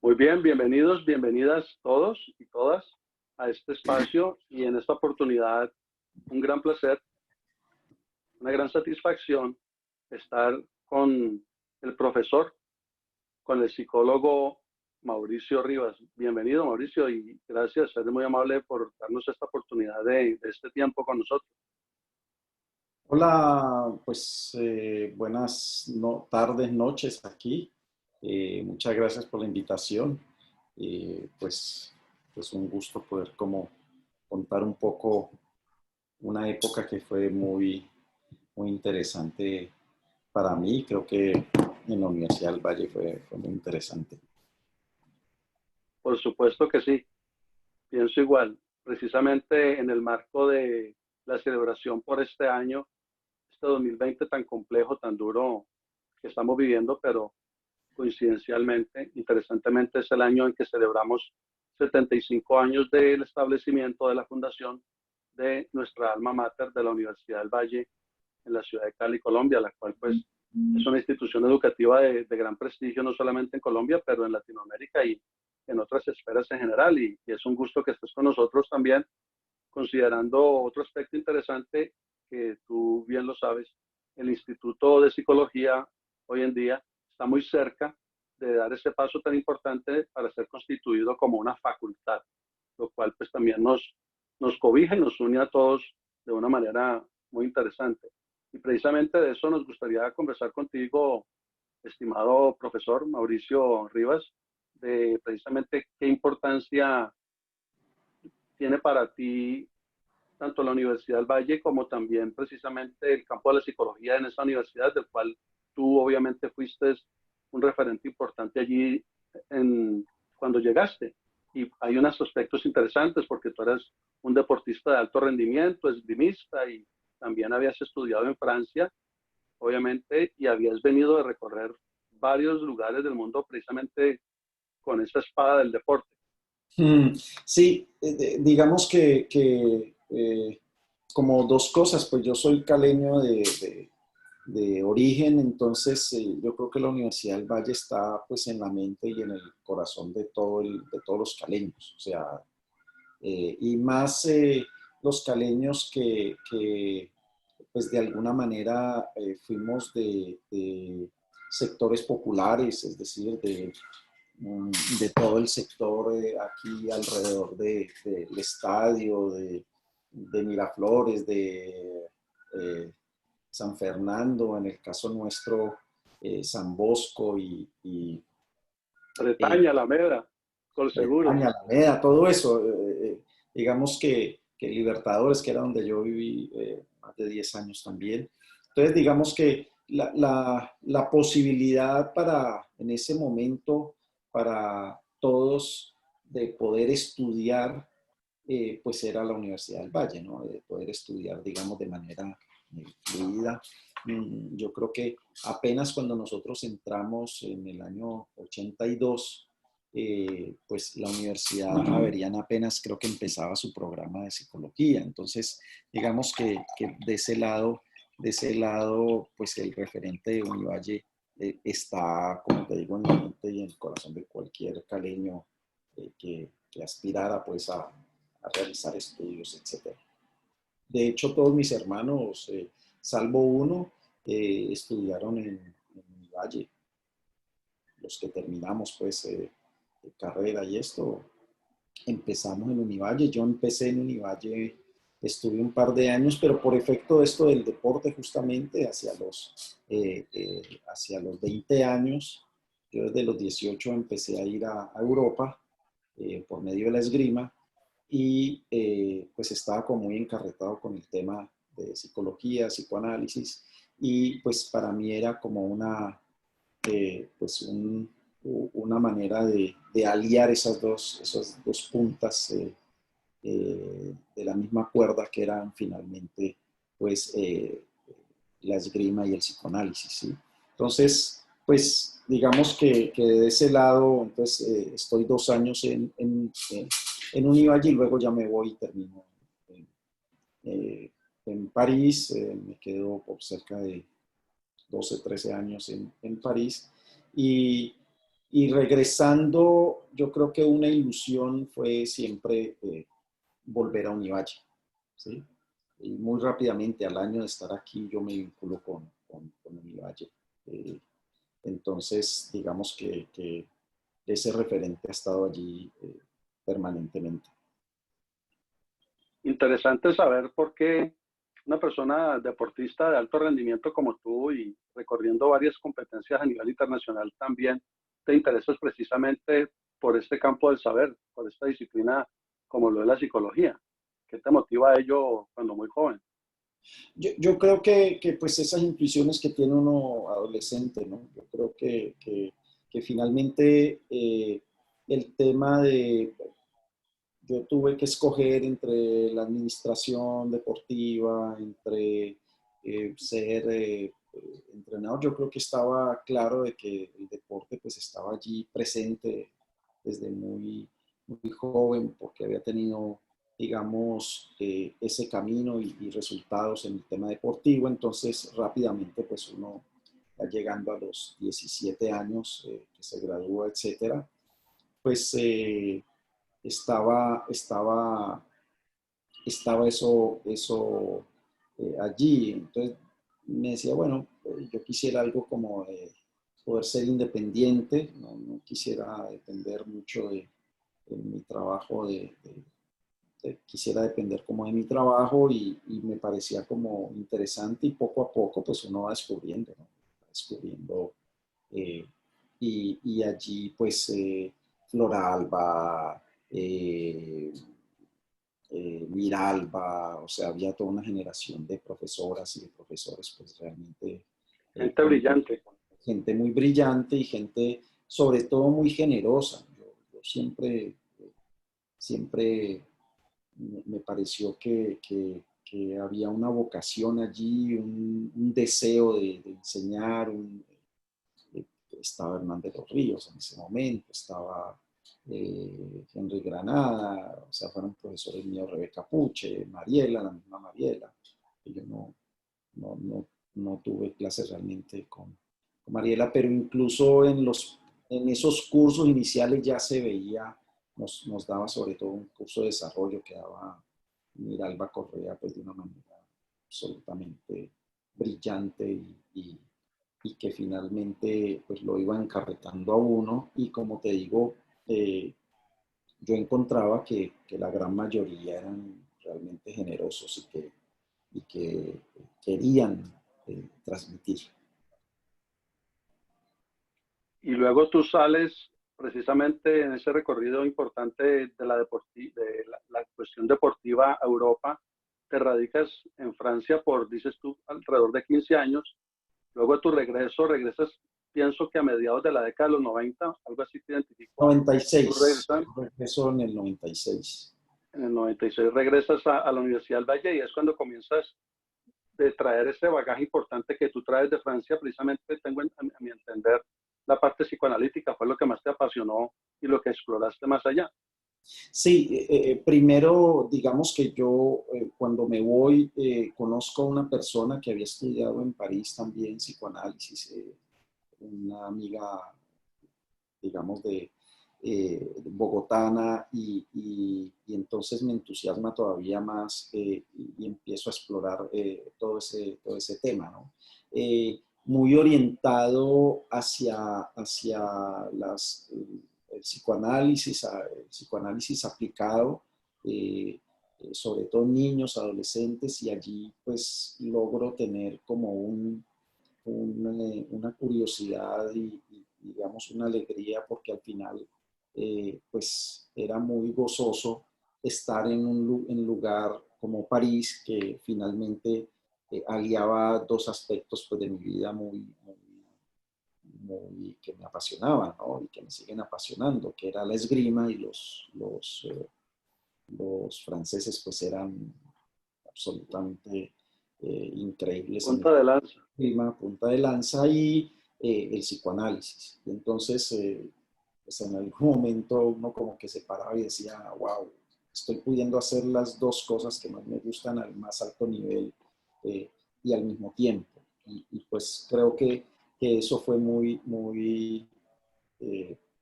Muy bien, bienvenidos, bienvenidas todos y todas a este espacio y en esta oportunidad un gran placer, una gran satisfacción estar con el profesor, con el psicólogo Mauricio Rivas. Bienvenido, Mauricio, y gracias, eres muy amable por darnos esta oportunidad de este tiempo con nosotros. Hola, pues buenas tardes, noches aquí. Muchas gracias por la invitación. Pues un gusto poder como contar un poco una época que fue muy interesante para mí. Creo que en la Universidad del Valle fue muy interesante. Por supuesto que sí, pienso igual. Precisamente en el marco de la celebración por este año, este 2020 tan complejo, tan duro que estamos viviendo, pero coincidencialmente, interesantemente, es el año en que celebramos 75 años del establecimiento de la fundación de nuestra alma mater de la Universidad del Valle en la ciudad de Cali, Colombia, la cual pues es una institución educativa de gran prestigio, no solamente en Colombia, pero en Latinoamérica y en otras esferas en general. Y es un gusto que estés con nosotros también, considerando otro aspecto interesante que tú bien lo sabes, el Instituto de Psicología hoy en día está muy cerca de dar ese paso tan importante para ser constituido como una facultad, lo cual pues también nos cobija y nos une a todos de una manera muy interesante. Y precisamente de eso nos gustaría conversar contigo, estimado profesor Mauricio Rivas, de precisamente qué importancia tiene para ti tanto la Universidad del Valle como también precisamente el campo de la psicología en esa universidad, del cual tú obviamente fuiste un referente importante allí cuando llegaste. Y hay unos aspectos interesantes porque tú eres un deportista de alto rendimiento, esgrimista y también habías estudiado en Francia, obviamente, y habías venido de recorrer varios lugares del mundo precisamente con esa espada del deporte. Sí, digamos que como dos cosas, pues yo soy caleño de origen, entonces yo creo que la Universidad del Valle está pues en la mente y en el corazón de todos los caleños, o sea, y más los caleños que pues de alguna manera fuimos de sectores populares, es decir, de todo el sector aquí alrededor del estadio, de Miraflores, de San Fernando, en el caso nuestro, San Bosco y Bretaña, Alameda, con seguro. Bretaña, Alameda, todo eso. Digamos que Libertadores, que era donde yo viví más de 10 años también. Entonces, digamos que la posibilidad en ese momento, para todos de poder estudiar, pues era la Universidad del Valle, ¿no? De poder estudiar, digamos, de manera fluida. Yo creo que apenas cuando nosotros entramos en el año 82, pues la Universidad Javeriana apenas creo que empezaba su programa de psicología. Entonces, digamos que de ese lado, pues el referente de Univalle está, como te digo, en la mente y en el corazón de cualquier caleño que aspirara pues a realizar estudios, etcétera. De hecho, todos mis hermanos, salvo uno, estudiaron en Univalle. Los que terminamos pues carrera y esto, empezamos en Univalle. Yo empecé en Univalle, estuve un par de años, pero por efecto de esto del deporte justamente hacia los 20 años, yo desde los 18 empecé a ir a Europa por medio de la esgrima y pues estaba como muy encarretado con el tema de psicología, psicoanálisis y pues para mí era como pues una manera de aliar esas dos puntas de la misma cuerda que eran finalmente pues la esgrima y el psicoanálisis, ¿sí? Entonces, pues digamos que de ese lado, entonces estoy 2 años en Univalle y luego ya me voy y termino en, en París, me quedo por cerca de 12, 13 años en París y Y regresando, yo creo que una ilusión fue siempre volver a Univalle, ¿sí? Y muy rápidamente, al año de estar aquí, yo me vinculo con Univalle. Eh, entonces, digamos que ese referente ha estado allí permanentemente. Interesante saber por qué una persona deportista de alto rendimiento como tú y recorriendo varias competencias a nivel internacional también te interesas precisamente por este campo del saber, por esta disciplina como lo es la psicología. ¿Qué te motiva a ello cuando muy joven? Yo creo que, pues esas intuiciones que tiene uno adolescente, ¿no? Yo creo que finalmente el tema de, yo tuve que escoger entre la administración deportiva, entre ser entrenador. Yo creo que estaba claro de que el deporte pues estaba allí presente desde muy joven porque había tenido, digamos, ese camino y resultados en el tema deportivo. Entonces rápidamente pues uno va llegando a los 17 años que se gradúa, etcétera, pues estaba eso allí. Entonces me decía, bueno, yo quisiera algo como de poder ser independiente, no quisiera depender mucho de mi trabajo, quisiera depender como de mi trabajo y me parecía como interesante y poco a poco pues uno va descubriendo, ¿no? Va descubriendo eh, y allí pues Flora Alba, eh, Miralba, o sea, había toda una generación de profesoras y de profesores, pues realmente Gente con brillante. gente muy brillante y gente sobre todo muy generosa. Yo siempre me pareció que había una vocación allí, un deseo de enseñar, estaba Hernán de los Ríos en ese momento, estaba Henry Granada, o sea, fueron profesores míos, Rebeca Puche, Mariela, la misma Mariela, que yo no, no, no tuve clases realmente con Mariela, pero incluso en esos cursos iniciales ya se veía, nos daba sobre todo un curso de desarrollo que daba Miralba Correa, pues de una manera absolutamente brillante y que finalmente pues lo iba encarretando a uno y como te digo, yo encontraba que la gran mayoría eran realmente generosos y que querían transmitir. Y luego tú sales precisamente en ese recorrido importante de la cuestión deportiva a Europa, te radicas en Francia por, dices tú, alrededor de 15 años. Luego de tu regreso, regresas, pienso que a mediados de la década de los 90, algo así te identifico. Tú 96, regresas eso en el 96. en el 96, regresas a la Universidad del Valle y es cuando comienzas de traer ese bagaje importante que tú traes de Francia, precisamente tengo a mi entender la parte psicoanalítica fue lo que más te apasionó y lo que exploraste más allá. Sí, primero digamos que yo cuando me voy conozco a una persona que había estudiado en París también psicoanálisis, una amiga, digamos, de bogotana y entonces me entusiasma todavía más y empiezo a explorar todo ese tema, ¿no? Muy orientado hacia el psicoanálisis aplicado, sobre todo niños, adolescentes, y allí pues logro tener como una curiosidad y, digamos una alegría porque al final pues era muy gozoso estar en un lugar como París que finalmente aliaba dos aspectos pues, de mi vida que me apasionaban, ¿no? Y que me siguen apasionando, que era la esgrima y los franceses pues eran absolutamente increíbles en el Punta de lanza. prima, punta de lanza y el psicoanálisis. Y entonces, pues en algún momento uno como que se paraba y decía, wow, estoy pudiendo hacer las dos cosas que más me gustan al más alto nivel eh, y al mismo tiempo. Pues creo que eso fue muy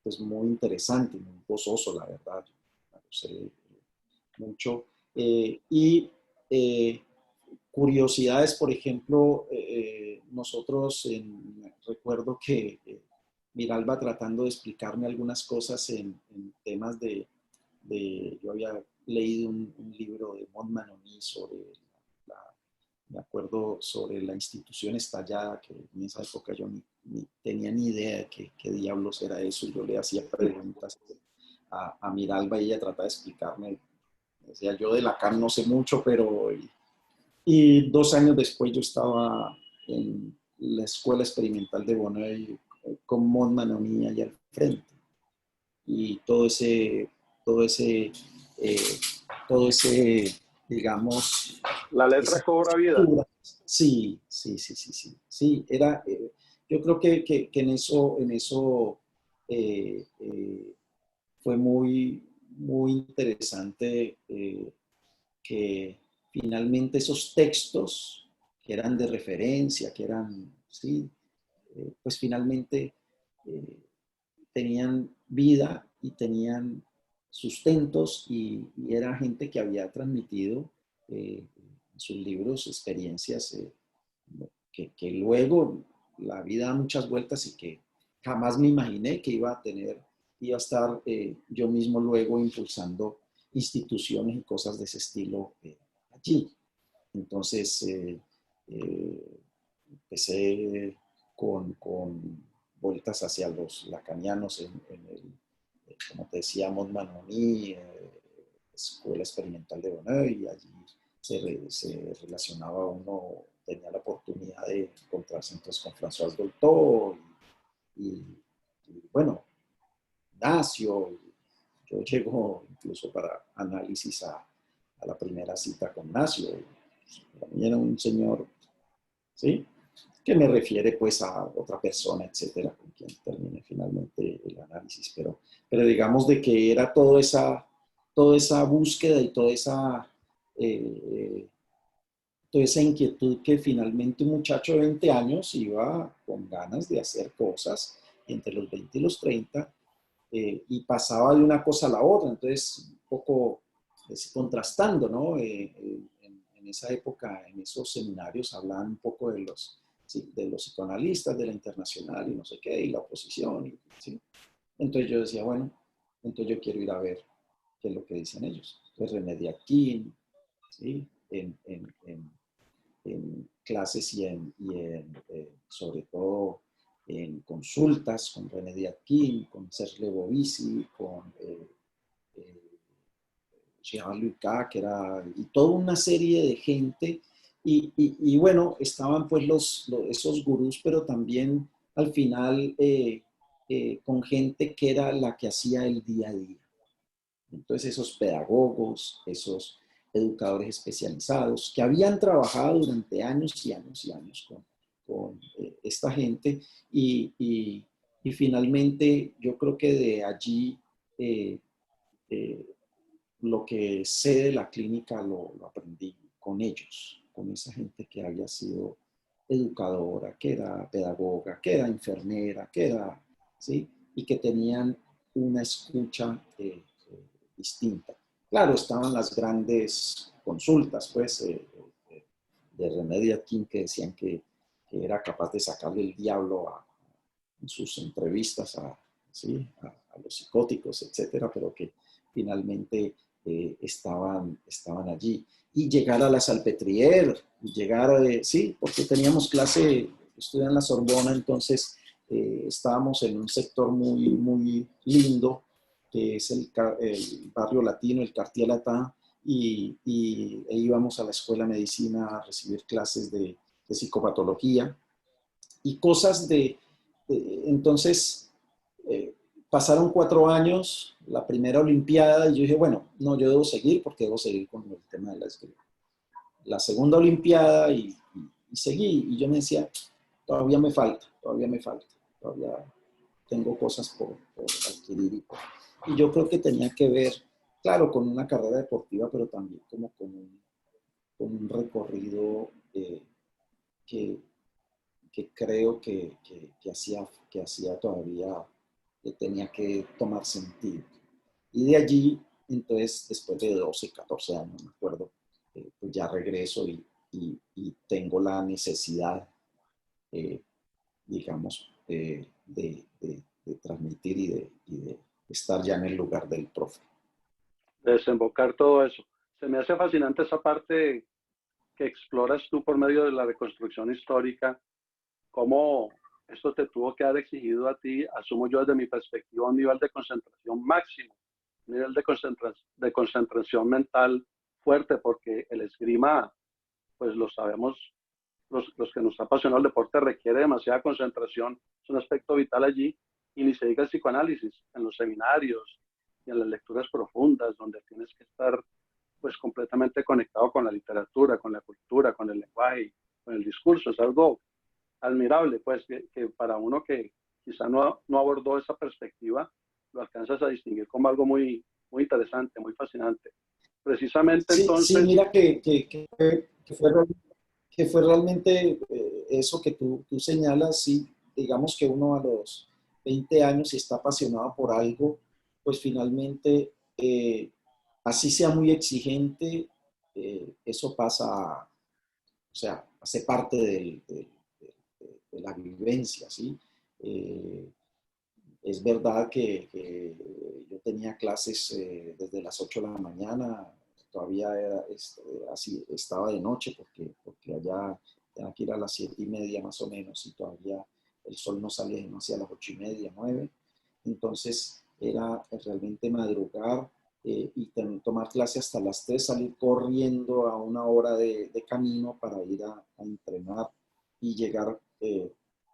pues muy interesante, muy gozoso, la verdad. Me gocé mucho. Y curiosidades, por ejemplo, nosotros, recuerdo que Miralba tratando de explicarme algunas cosas en temas yo había leído un libro de Montmanoní sobre me acuerdo sobre la institución estallada, que en esa época yo ni tenía ni idea de qué diablos era eso. Yo le hacía preguntas a Miralba y ella trataba de explicarme. Decía, yo de Lacan no sé mucho, pero... Y 2 años después yo estaba en la Escuela Experimental de Bonneuil con Montmanoní allá al frente. Y todo ese, eh, todo ese, digamos, La letra esa cobra vida. cultura. Sí, sí, sí, sí, sí. Sí, era, yo creo que en eso fue muy interesante que finalmente esos textos que eran de referencia, que eran, sí, pues finalmente eh, tenían vida y tenían sustentos y era gente que había transmitido en sus libros experiencias que luego la vida da muchas vueltas y que jamás me imaginé que iba a estar yo mismo luego impulsando instituciones y cosas de ese estilo allí. Entonces, empecé con vueltas hacia los lacanianos en el, como te decía, Montmanoní, Escuela Experimental de Bonneuil, y allí se relacionaba uno, tenía la oportunidad de encontrarse entonces con François Dolto y bueno, Ignacio. Yo llego incluso para análisis a la primera cita con Ignacio. Para mí era un señor, ¿sí? Que me refiere pues a otra persona, etcétera, con quien termine finalmente el análisis, pero digamos de que era toda esa búsqueda y eh, toda esa inquietud que finalmente un muchacho de 20 años iba con ganas de hacer cosas entre los 20 y los 30 y pasaba de una cosa a la otra, entonces un poco contrastando, ¿no? En esa época, en esos seminarios, hablaban un poco de los psicoanalistas, de la internacional y no sé qué, y la oposición, ¿sí? Entonces yo decía, bueno, entonces yo quiero ir a ver qué es lo que dicen ellos. Entonces René Descartes, ¿sí? En clases sobre todo en consultas con René Descartes, con Serge Lebovici, con eh, Jean Lucas, que era, y toda una serie de gente, y bueno, estaban pues esos gurús, pero también al final con gente que era la que hacía el día a día. Entonces esos pedagogos, esos educadores especializados que habían trabajado durante años y años y años con esta gente y finalmente yo creo que de allí eh, eh, lo que sé de la clínica lo aprendí con ellos, con esa gente que había sido educadora, que era pedagoga, que era enfermera, que era, ¿sí? Y que tenían una escucha distinta. Claro, estaban las grandes consultas, pues, de René Descartes que decían que era capaz de sacarle el diablo en sus entrevistas ¿sí? a los psicóticos, etcétera, pero que finalmente estaban allí. Y llegar a la Salpêtrière, llegar sí, porque teníamos clase, estudié en la Sorbona, entonces estábamos en un sector muy lindo, que es el barrio latino, el Quartier Latin, e íbamos a la escuela de medicina a recibir clases de psicopatología y cosas entonces, eh, pasaron 4 años, la primera Olimpiada, y yo dije, bueno, no, yo debo seguir porque debo seguir con el tema de la esgrima. La segunda Olimpiada y seguí, y yo me decía, todavía me falta, todavía tengo cosas por adquirir. Y yo creo que tenía que ver, claro, con una carrera deportiva, pero también como con un recorrido que, que creo que hacía todavía tenía que tomar sentido. Y de allí, entonces, después de 12, 14 años, me acuerdo, pues ya regreso y tengo la necesidad, eh, digamos, de transmitir y de estar ya en el lugar del profe. De desembocar todo eso. Se me hace fascinante esa parte que exploras tú por medio de la reconstrucción histórica, cómo esto te tuvo que haber exigido a ti, asumo yo desde mi perspectiva, un nivel de concentración máximo, un nivel de concentración mental fuerte, porque el esgrima, pues lo sabemos, los que nos apasiona el deporte requiere demasiada concentración, es un aspecto vital allí, y ni se diga el psicoanálisis, en los seminarios y en las lecturas profundas, donde tienes que estar pues completamente conectado con la literatura, con la cultura, con el lenguaje, con el discurso. Es algo admirable, pues, que para uno que quizá no abordó esa perspectiva, lo alcanzas a distinguir como algo muy interesante, muy fascinante. Precisamente Sí, sí, entonces, mira que fue realmente eso que tú señalas, sí, digamos que uno a los 20 años, si está apasionado por algo, pues finalmente, así sea muy exigente, eso pasa, o sea, hace parte de la vivencia, ¿sí? Eh, es verdad que yo tenía clases desde las 8 de la mañana, todavía así, estaba de noche porque allá tenía que ir a las 7:30 más o menos y todavía el sol no salía sino hacia las 8:30, 9. Entonces era realmente madrugar y tomar clase hasta las 3, salir corriendo a una hora de camino para ir a entrenar y llegar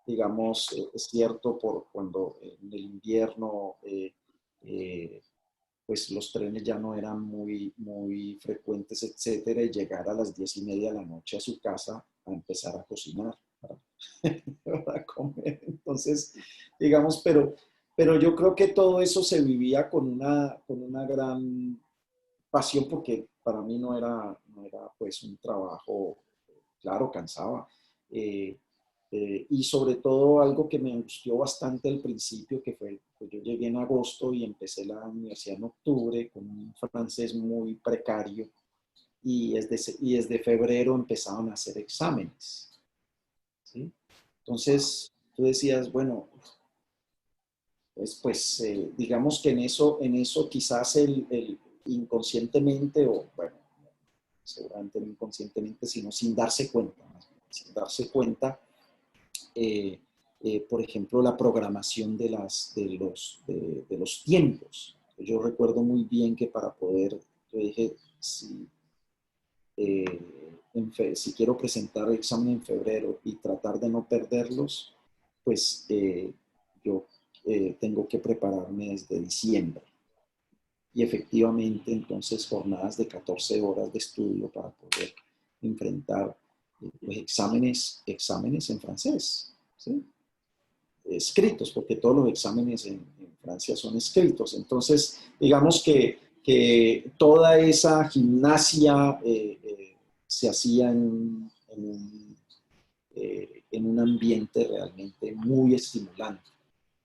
digamos, es cierto, por cuando en el invierno pues los trenes ya no eran muy frecuentes, etcétera, y llegar a las 10:30 de la noche a su casa a empezar a cocinar para, para comer. Entonces, digamos, pero yo creo que todo eso se vivía con una gran pasión porque para mí no era pues un trabajo, claro, cansaba. Eh, y sobre todo algo que me angustió bastante al principio, que fue, pues yo llegué en agosto y empecé la universidad en octubre con un francés muy precario y desde febrero empezaban a hacer exámenes, ¿sí? Entonces tú decías, bueno, pues digamos que en eso quizás el inconscientemente, o bueno, seguramente no inconscientemente, sino sin darse cuenta, sin darse cuenta, eh, por ejemplo, la programación de los tiempos. Yo recuerdo muy bien que para poder, yo dije, si quiero presentar el examen en febrero y tratar de no perderlos, pues yo tengo que prepararme desde diciembre. Y efectivamente, entonces, jornadas de 14 horas de estudio para poder enfrentar los exámenes en francés, ¿sí? Escritos, porque todos los exámenes en Francia son escritos. Entonces, digamos que toda esa gimnasia se hacía en un ambiente realmente muy estimulante,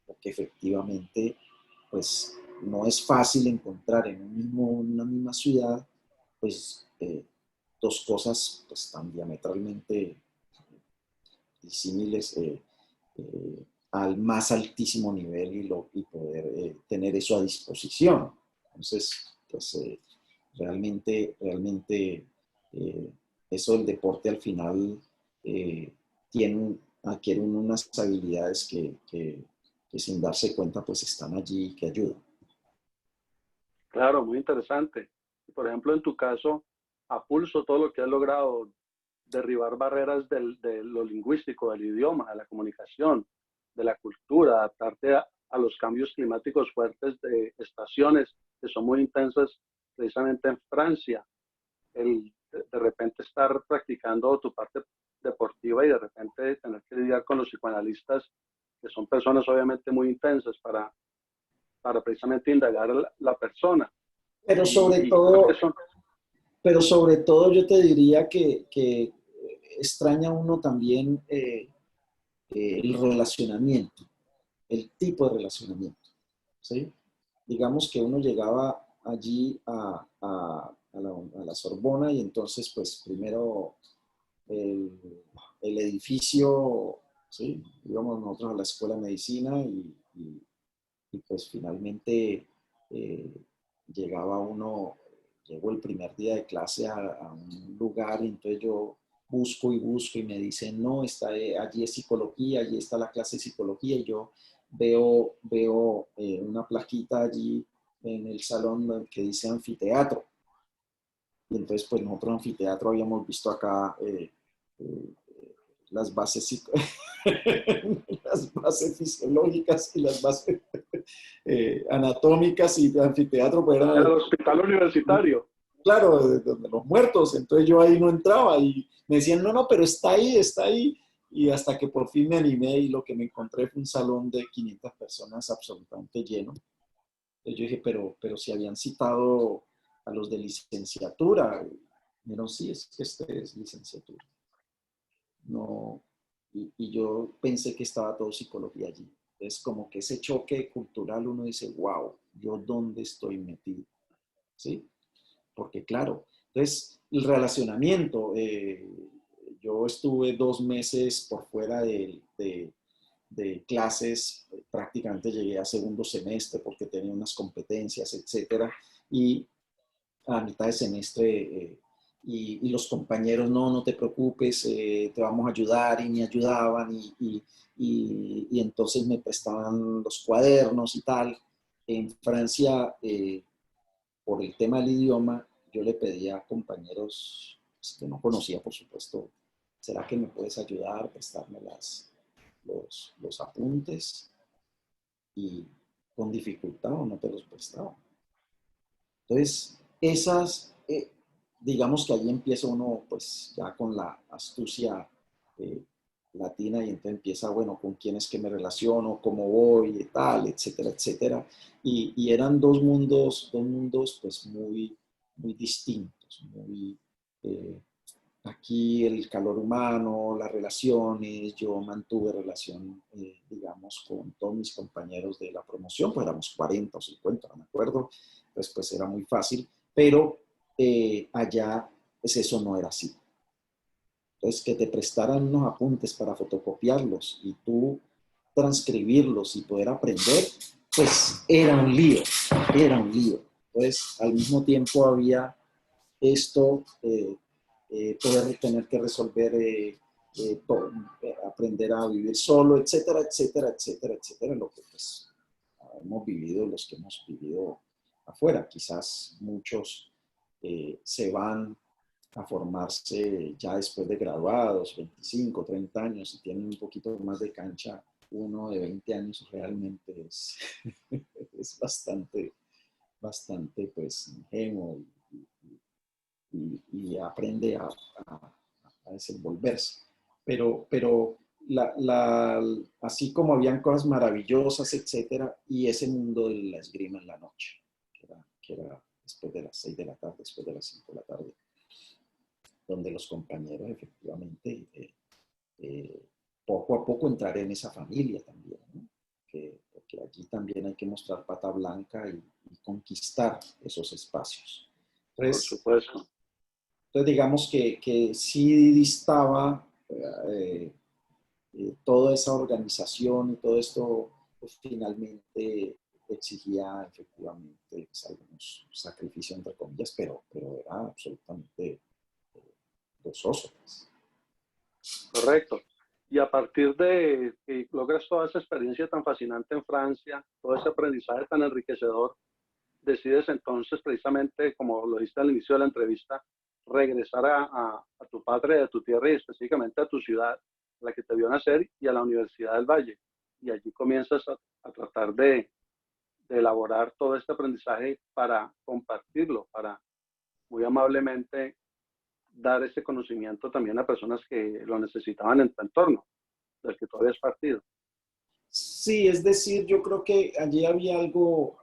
porque efectivamente, pues no es fácil encontrar una misma ciudad, pues dos cosas pues tan diametralmente disímiles al más altísimo nivel y poder tener eso a disposición. Entonces, pues realmente eh, eso del deporte al final eh, adquieren unas habilidades que sin darse cuenta pues están allí y que ayudan. claro, muy interesante. Por ejemplo, en tu caso, a pulso todo lo que has logrado derribar barreras de lo lingüístico, del idioma, de la comunicación, de la cultura, adaptarte a los cambios climáticos fuertes de estaciones que son muy intensas precisamente en Francia. De repente estar practicando tu parte deportiva y de repente tener que lidiar con los psicoanalistas, que son personas obviamente muy intensas para precisamente indagar la persona. Pero sobre Y creo que todo, son, pero sobre todo yo te diría que extraña uno también el relacionamiento, el tipo de relacionamiento. ¿sí? Digamos que uno llegaba allí a la Sorbona y entonces, pues, primero el, el edificio, ¿sí? Íbamos nosotros a la Escuela de Medicina y pues finalmente eh, llegaba uno, llegó el primer día de clase a un lugar y entonces yo busco y busco y me dicen, no, está, allí es psicología, allí está la clase de psicología y yo veo una plaquita allí en el salón que dice anfiteatro. Y entonces, pues nosotros anfiteatro habíamos visto acá eh, las bases, las bases fisiológicas y las bases anatómicas y de anfiteatro, pues En era, el hospital universitario. claro, de los muertos. Entonces yo ahí no entraba y me decían, no, no, pero está ahí, está ahí. Y hasta que por fin me animé y lo que me encontré fue un salón de 500 personas absolutamente lleno. Entonces yo dije, pero si habían citado a los de licenciatura. Pero sí, es que este es licenciatura. No, y yo pensé que estaba todo psicología allí. Es como que ese choque cultural uno dice, wow, ¿yo dónde estoy metido? ¿Sí? Porque claro, entonces el relacionamiento, yo estuve 2 meses por fuera de clases, prácticamente llegué a segundo semestre porque tenía unas competencias, etcétera, y a mitad de semestre y los compañeros, no, no te preocupes, te vamos a ayudar y me ayudaban y entonces me prestaban los cuadernos y tal. En Francia, por el tema del idioma, yo le pedía a compañeros pues, que no conocía, por supuesto, ¿será que me puedes ayudar, prestarme los apuntes? Y con dificultad o no te los prestaba. Entonces, digamos que ahí empieza uno, pues ya con la astucia eh, latina y entonces empieza, bueno, con quién es que me relaciono, cómo voy, y tal, etcétera, etcétera. Y eran dos mundos pues muy distintos, aquí el calor humano, las relaciones, yo mantuve relación, digamos, con todos mis compañeros de la promoción, pues éramos 40 o 50, no me acuerdo, pues era muy fácil, pero allá pues eso no era así. Entonces, que te prestaran unos apuntes para fotocopiarlos y tú transcribirlos y poder aprender, pues era un lío, era un lío. Entonces, al mismo tiempo había esto, poder tener que resolver, aprender a vivir solo, etcétera, etcétera, etcétera, etcétera, lo que pues hemos vivido, los que hemos vivido afuera. Quizás muchos se van a formarse ya después de graduados, 25, 30 años, y tienen un poquito más de cancha. Uno de 20 años realmente es bastante pues ingenuo y aprende a desenvolverse. Pero así como habían cosas maravillosas, etcétera, y ese mundo de la esgrima en la noche, que era después de las 6 de la tarde, después de las 5 de la tarde, donde los compañeros efectivamente eh, poco a poco entraré en esa familia también, ¿no? Porque allí también hay que mostrar pata blanca y conquistar esos espacios. Por Entonces, supuesto. entonces digamos que sí distaba toda esa organización y todo esto, pues finalmente exigía efectivamente pues, algunos sacrificios entre comillas, pero era absolutamente gozoso. Pues. Correcto. Y a partir de que logras toda esa experiencia tan fascinante en Francia, todo ese aprendizaje tan enriquecedor, decides entonces precisamente, como lo dijiste al inicio de la entrevista, regresar a tu patria, a tu tierra y específicamente a tu ciudad, a la que te vio nacer y a la Universidad del Valle. Y allí comienzas a tratar de elaborar todo este aprendizaje para compartirlo, para muy amablemente dar ese conocimiento también a personas que lo necesitaban en tu entorno, del que tú habías partido. Sí, es decir, yo creo que allí había algo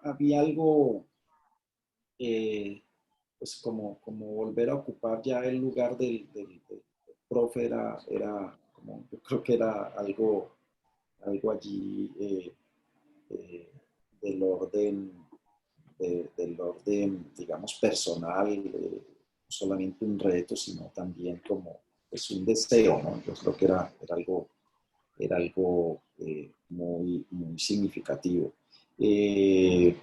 pues como volver a ocupar ya el lugar del profe era como, yo creo que era algo allí eh, del orden, digamos, personal, no solamente un reto, sino también como pues, un deseo, ¿no? Yo creo que era algo muy, muy significativo. Y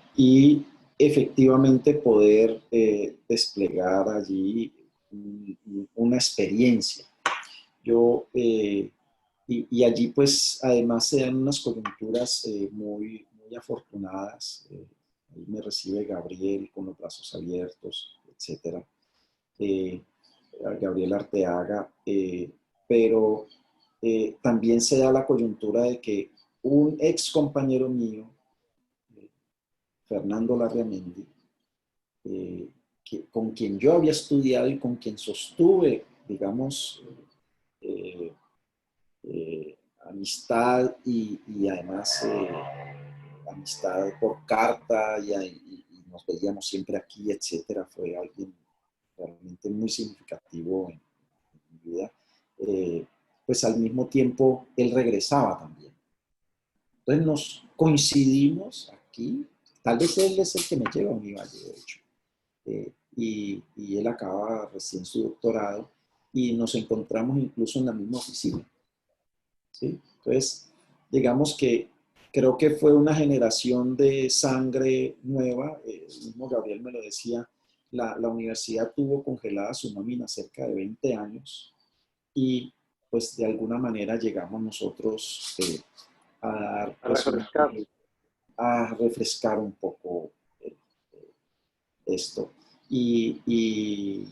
efectivamente poder desplegar allí una experiencia. Yo, y allí pues además se dan unas coyunturas muy, muy afortunadas. Ahí me recibe Gabriel con los brazos abiertos, etcétera. Eh, Gabriel Arteaga, pero también se da la coyuntura de que un ex compañero mío, eh, Fernando Larramendi, con quien yo había estudiado y con quien sostuve, digamos, eh, amistad y además amistad por carta y nos veíamos siempre aquí, etcétera, fue alguien realmente muy significativo en mi vida. Pues al mismo tiempo él regresaba también. Entonces nos coincidimos aquí. Tal vez él es el que me lleva a Univalle, de hecho. Y él acaba recién su doctorado y nos encontramos incluso en la misma oficina. ¿Sí? Entonces, digamos que creo que fue una generación de sangre nueva. El mismo Gabriel me lo decía, la universidad tuvo congelada su nómina cerca de 20 años y pues de alguna manera llegamos nosotros a dar A pues refrescar. a refrescar un poco eh, esto. Y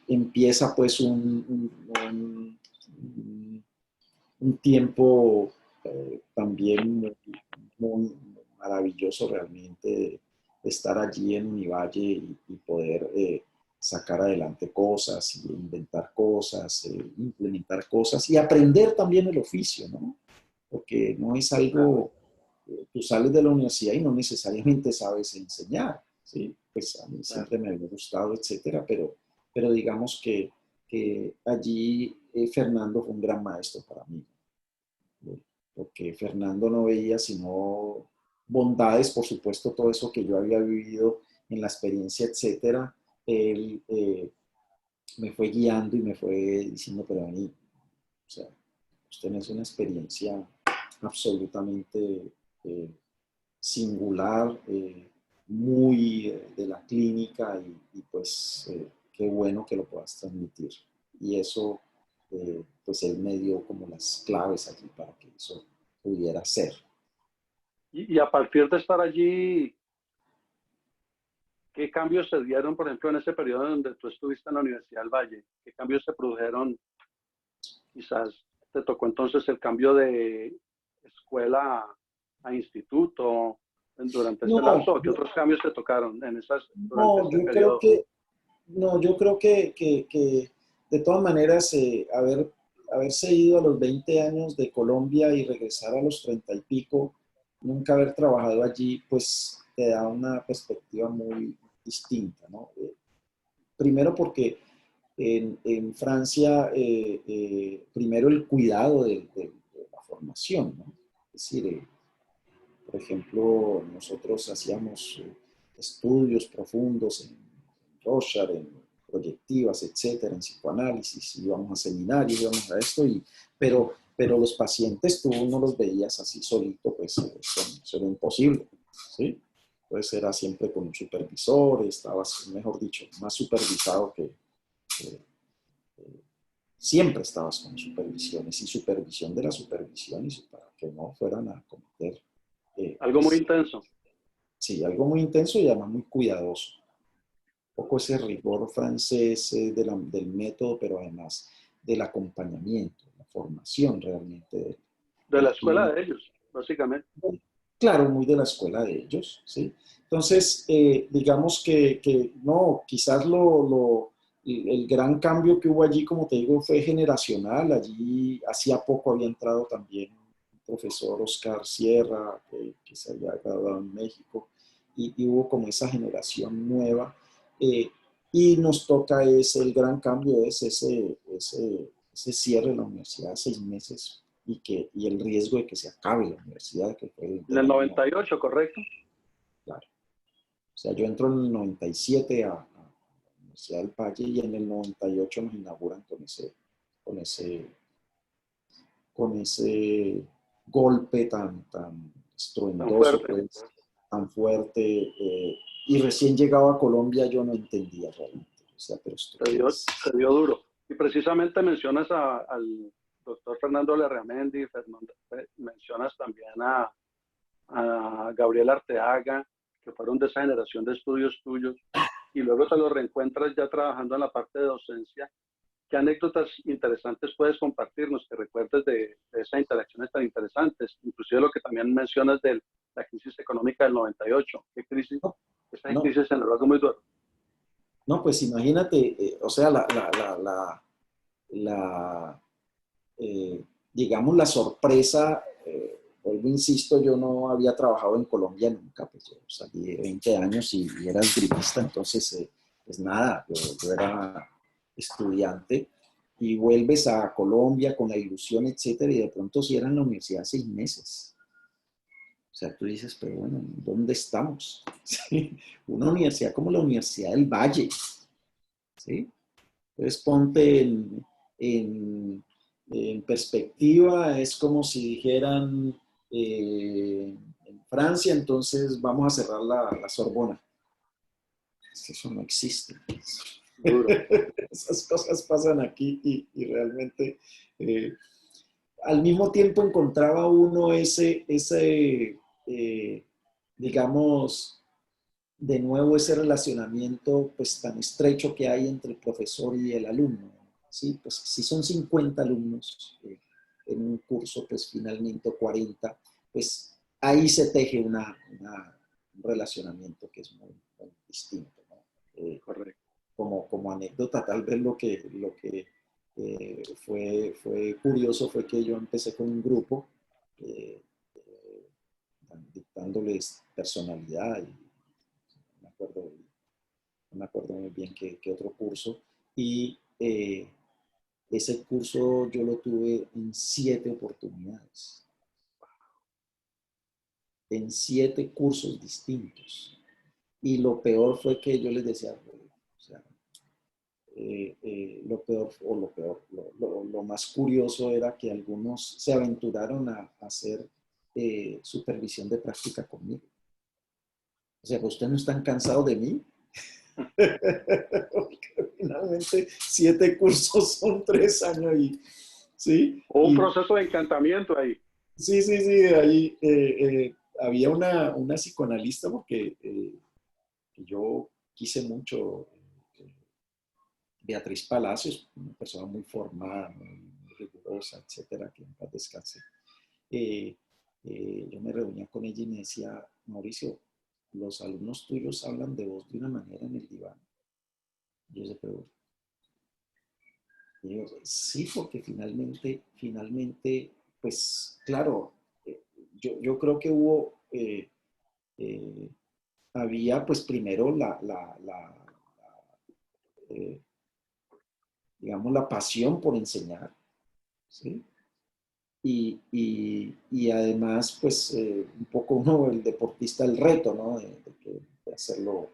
empieza pues un tiempo también muy, muy, maravilloso realmente de estar allí en Univalle y poder sacar adelante cosas, y inventar cosas, implementar cosas y aprender también el oficio, ¿no? Porque no es Claro. algo, tú sales de la universidad y no necesariamente sabes enseñar, ¿sí? Pues a mí Claro. siempre me había gustado, etcétera, pero digamos que allí Fernando fue un gran maestro para mí, ¿no? Porque Fernando no veía sino bondades, por supuesto, todo eso que yo había vivido en la experiencia, etcétera. Él me fue guiando y me fue diciendo, pero vení, o sea, usted no es una experiencia absolutamente singular, muy de la clínica y pues qué bueno que lo puedas transmitir. Y eso, pues él me dio como las claves allí para que eso pudiera ser. Y a partir de estar allí, ¿qué cambios se dieron, por ejemplo, en ese periodo donde tú estuviste en la Universidad del Valle? ¿Qué cambios se produjeron? Quizás te tocó entonces el cambio de escuela a instituto durante ese No, lapso. ¿Qué otros cambios te tocaron durante no, ese periodo? yo creo que de todas maneras, haberse ido a los 20 años de Colombia y regresar a los 30 y pico, nunca haber trabajado allí, pues te da una perspectiva muy distinta, ¿no? Primero porque en Francia, primero el cuidado de la formación, ¿no? Es decir, por ejemplo, nosotros hacíamos estudios profundos en Rorschach, en proyectivas, etcétera, en psicoanálisis, íbamos a seminarios, íbamos a esto, pero los pacientes tú no los veías así solito, pues eso era imposible, ¿sí? Entonces era siempre con un supervisor, estabas, mejor dicho, más supervisado que siempre estabas con supervisiones y supervisión de la supervisión y para que no fueran a cometer Algo muy pues, intenso. sí, algo muy intenso y además muy cuidadoso. Un poco ese rigor francés del método, pero además del acompañamiento, la formación realmente De la del escuela clínico. de ellos, básicamente. Claro, muy de la escuela de ellos, ¿sí? Entonces, digamos que no, quizás el gran cambio que hubo allí, como te digo, fue generacional. Allí hacía poco había entrado también un profesor Oscar Sierra, que se había graduado en México, y hubo como esa generación nueva. eh, y nos toca el gran cambio es ese cierre de la universidad, 6 meses y el riesgo de que se acabe la universidad, que fue En el 98, ¿correcto? claro. O sea, yo entro en el 97 a la Universidad del Valle y en el 98 nos inauguran con ese, con ese golpe tan Tan estruendoso, fuerte. pues, tan fuerte. Y recién llegado a Colombia yo no entendía realmente. O sea, pero esto Se qué dio, es. se dio duro. Y precisamente mencionas al doctor Fernando Lerramendi, mencionas también a Gabriel Arteaga, que fueron de esa generación de estudios tuyos, y luego te los reencuentras ya trabajando en la parte de docencia. ¿Qué anécdotas interesantes puedes compartirnos que recuerdes de esas interacciones tan interesantes? Inclusive lo que también mencionas de la crisis económica del 98. ¿Qué crisis? No, Esa no, crisis generó algo muy duro. no, pues imagínate, o sea, la, digamos, la sorpresa, vuelvo, insisto, yo no había trabajado en Colombia nunca, pues yo salí de 20 años y era esgrimista, entonces, pues nada, yo era estudiante y vuelves a Colombia con la ilusión, etcétera, y de pronto cierran la universidad 6 meses. O sea, tú dices, pero bueno, ¿dónde estamos? ¿Sí? Una universidad como la Universidad del Valle, ¿sí? Entonces ponte en perspectiva, es como si dijeran en Francia, entonces vamos a cerrar la Sorbona. Eso no existe. Duro. Esas cosas pasan aquí y realmente al mismo tiempo encontraba uno digamos, de nuevo ese relacionamiento pues tan estrecho que hay entre el profesor y el alumno. ¿Sí? Pues si son 50 alumnos en un curso, pues finalmente 40, pues ahí se teje un relacionamiento que es muy distinto. ¿No? Correcto. Como anécdota, tal vez lo que fue curioso fue que yo empecé con un grupo eh, eh, dictándoles personalidad y me acuerdo, no me acuerdo muy bien qué otro curso, y ese curso yo lo tuve en 7 oportunidades, en 7 cursos distintos. Y lo peor fue que yo les decía, o sea, lo más curioso era que algunos se aventuraron a hacer supervisión de práctica conmigo. O sea, ¿ustedes no están cansados de mí? Porque finalmente 7 cursos son 3 años y, ¿sí? Hubo un Y proceso de encantamiento ahí. sí, sí, sí, ahí había una psicoanalista porque que yo quise mucho, Beatriz Palacios, una persona muy formada, muy rigurosa, etcétera, que en paz descanse. Eh, yo me reunía con ella y me decía, Mauricio, los alumnos tuyos hablan de vos de una manera en el diván. Y yo decía, pero y yo, sí, porque finalmente, pues claro, yo creo que hubo, eh, había pues primero eh, digamos, la pasión por enseñar, ¿sí? Y además, pues, un poco uno, el deportista, el reto, ¿no? De hacerlo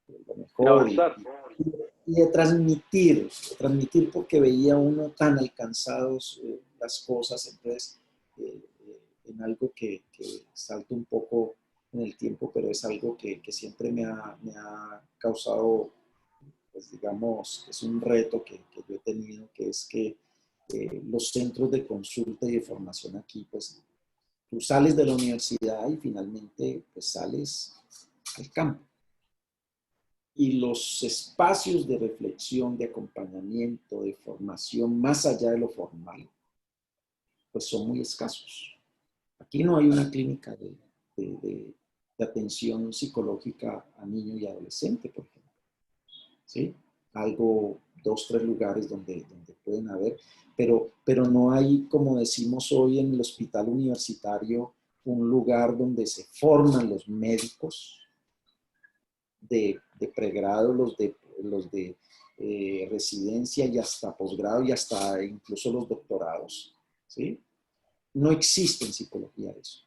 lo De mejor avanzar. y de transmitir porque veía uno tan alcanzados las cosas, entonces, en algo que salta un poco en el tiempo, pero es algo que siempre me ha causado, pues digamos, es un reto que yo he tenido, que es que los centros de consulta y de formación aquí, pues tú sales de la universidad y finalmente pues sales al campo. Y los espacios de reflexión, de acompañamiento, de formación más allá de lo formal, pues son muy escasos. Aquí no hay una clínica de, de, de atención psicológica a niño y adolescente, por ejemplo. ¿Sí? Algo, 2, 3 lugares donde pueden haber, pero no hay, como decimos hoy en el hospital universitario, un lugar donde se forman los médicos de pregrado, los de residencia y hasta posgrado y hasta incluso los doctorados, ¿sí? no existe en psicología eso.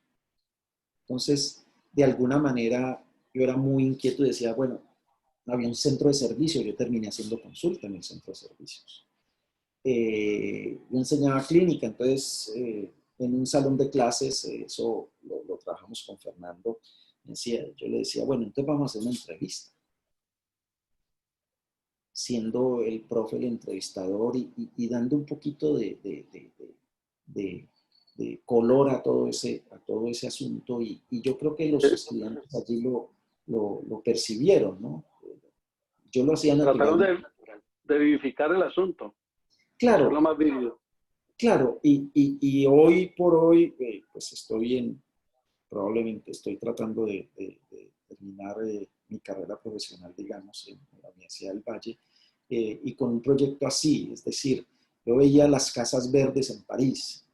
Entonces, de alguna manera, yo era muy inquieto y decía, bueno, había un centro de servicio, yo terminé haciendo consulta en el centro de servicios. Yo enseñaba clínica, entonces en un salón de clases, eso lo trabajamos con Fernando, yo le decía, bueno, entonces vamos a hacer una entrevista, siendo el profe el entrevistador y dando un poquito de, de color a todo ese asunto y yo creo que los estudiantes allí lo percibieron, ¿no? Yo lo hacía Trataron natural. de vivificar el asunto, hacerlo Claro, más vívido. claro, y hoy por hoy, pues probablemente estoy tratando de terminar mi carrera profesional, digamos, en la Universidad del Valle, y con un proyecto así, es decir, yo veía las casas verdes en París,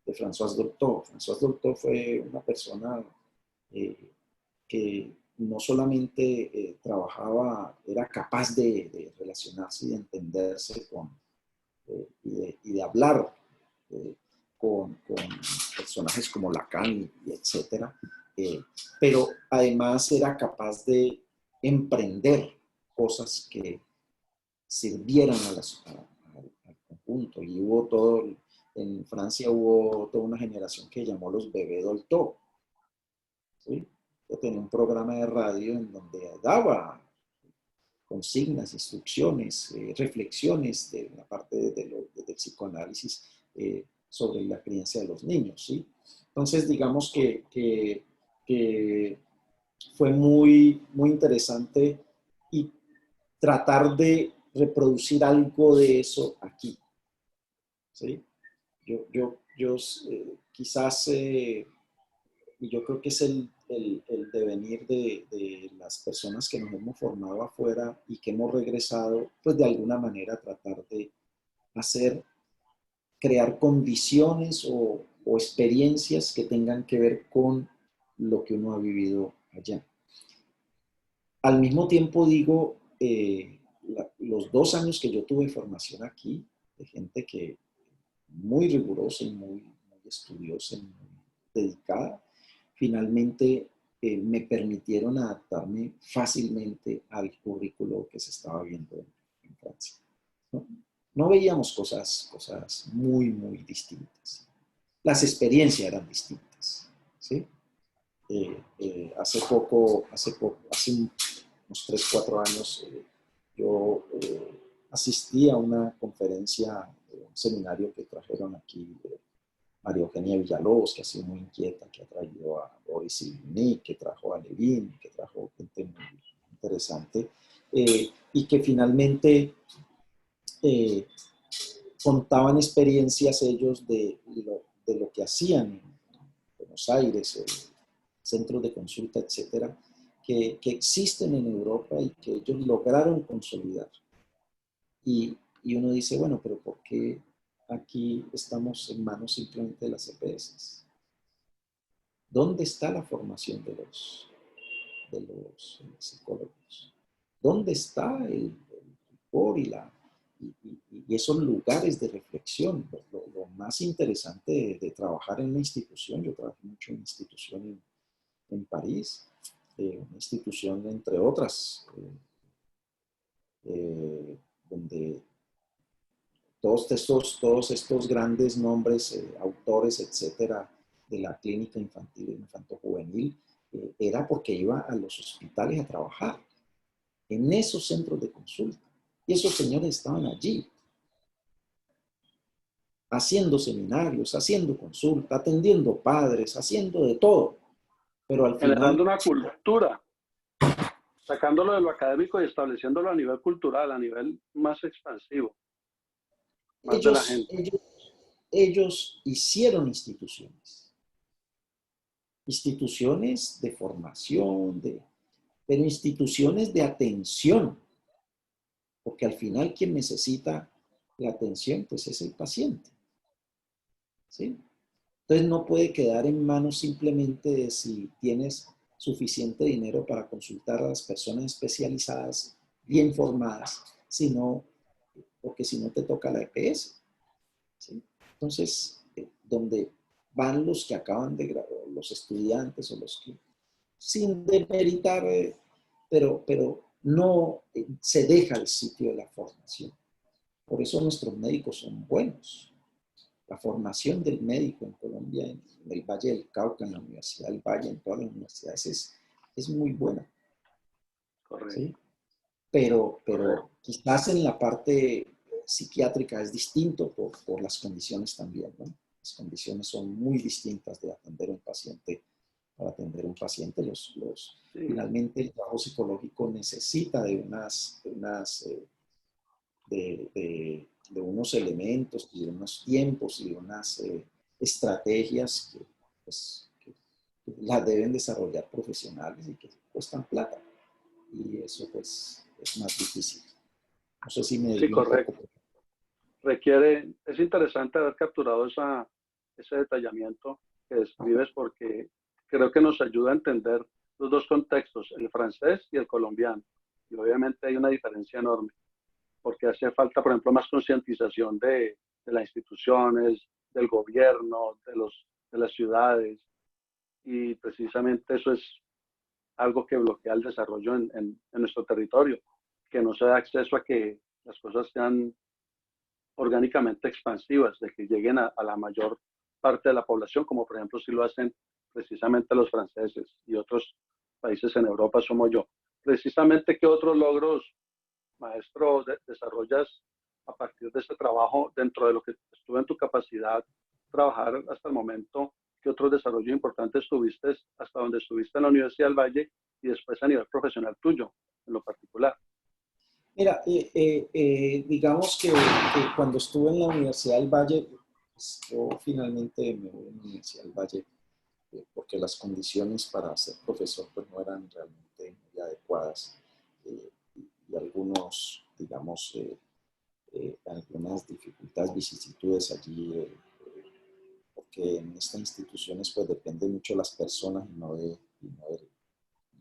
de François Dolto. François Dolto fue una persona eh, que no solamente trabajaba, era capaz de relacionarse y de entenderse y de hablar eh, con personajes como Lacan y etcétera, pero además era capaz de emprender cosas que sirvieran al conjunto. Y hubo en Francia hubo toda una generación que llamó los bebés Dolto. ¿Sí? Yo tenía un programa de radio en donde daba consignas, instrucciones, reflexiones de la parte del psicoanálisis sobre la crianza de los niños, ¿sí? Entonces, digamos que fue muy interesante y tratar de reproducir algo de eso aquí, ¿sí? Yo quizás y yo creo que es el devenir de las personas que nos hemos formado afuera y que hemos regresado, pues de alguna manera tratar de hacer, crear condiciones o experiencias que tengan que ver con lo que uno ha vivido allá. Al mismo tiempo digo, los 2 años que yo tuve formación aquí, de gente que muy rigurosa y muy estudiosa y muy dedicada, finalmente me permitieron adaptarme fácilmente al currículo que se estaba viendo en Francia. ¿No? No veíamos cosas muy distintas. Las experiencias eran distintas. ¿Sí? Hace unos 3, 4 años, yo asistí a una conferencia, un seminario que trajeron aquí María Eugenia Villalobos, que ha sido muy inquieta, que ha traído a Boris Cyrulnik, que trajo a Levin, que trajo gente muy interesante, y que finalmente eh, contaban experiencias ellos de lo que hacían en Buenos Aires, centros de consulta, etcétera, que existen en Europa y que ellos lograron consolidar. Y uno dice, bueno, pero ¿por qué aquí estamos en manos simplemente de las EPS? ¿Dónde está la formación de los psicólogos? ¿Dónde está el rigor y esos lugares de reflexión? Lo más interesante de trabajar en una institución, yo trabajé mucho en una institución en París, una institución entre otras, donde todos estos grandes nombres, autores, etcétera, de la clínica infantil e infanto-juvenil, era porque iba a los hospitales a trabajar, en esos centros de consulta. Y esos señores estaban allí, haciendo seminarios, haciendo consulta, atendiendo padres, haciendo de todo. Pero al final, Generando una cultura, sacándolo de lo académico y estableciéndolo a nivel cultural, a nivel más expansivo, más de la ellos, gente. ellos, ellos hicieron instituciones de formación, pero instituciones de atención, porque al final quien necesita la atención pues es el paciente, ¿sí? Entonces no puede quedar en manos simplemente de si tienes suficiente dinero para consultar a las personas especializadas, bien formadas, sino porque si no te toca la EPS, ¿sí? Entonces, donde van los que acaban de graduar, los estudiantes o los que, sin demeritar, pero no se deja el sitio de la formación. Por eso nuestros médicos son buenos. La formación del médico en Colombia, en el Valle del Cauca, en la Universidad del Valle, en todas las universidades, es muy buena. Correcto. ¿Sí? Pero quizás en la parte psiquiátrica es distinto por las condiciones también, ¿no? Las condiciones son muy distintas de atender a un paciente. Para atender a un paciente, Sí. finalmente el trabajo psicológico necesita de unos elementos y de unos tiempos y de unas estrategias pues, que las deben desarrollar profesionales y que cuestan plata. Y eso pues es más difícil. No sé si me Sí, desvío un correcto. poco. Es interesante haber capturado ese detallamiento que describes porque creo que nos ayuda a entender los dos contextos, el francés y el colombiano. Y obviamente hay una diferencia enorme, porque hace falta, por ejemplo, más concientización de las instituciones, del gobierno, de las ciudades, y precisamente eso es algo que bloquea el desarrollo en nuestro territorio, que no se da acceso a que las cosas sean orgánicamente expansivas, de que lleguen a la mayor parte de la población, como por ejemplo si lo hacen precisamente los franceses y otros países en Europa somos yo. Precisamente, ¿qué otros logros, maestro, desarrollas a partir de este trabajo dentro de lo que estuvo en tu capacidad trabajar hasta el momento? ¿Qué otros desarrollos importantes tuviste hasta donde estuviste en la Universidad del Valle y después a nivel profesional tuyo, en lo particular? Mira, digamos que cuando estuve en la Universidad del Valle, pues, yo finalmente me voy a la Universidad del Valle porque las condiciones para ser profesor pues, no eran realmente muy adecuadas y algunos, digamos, algunas dificultades, vicisitudes allí, porque en estas instituciones pues depende mucho de las personas y no de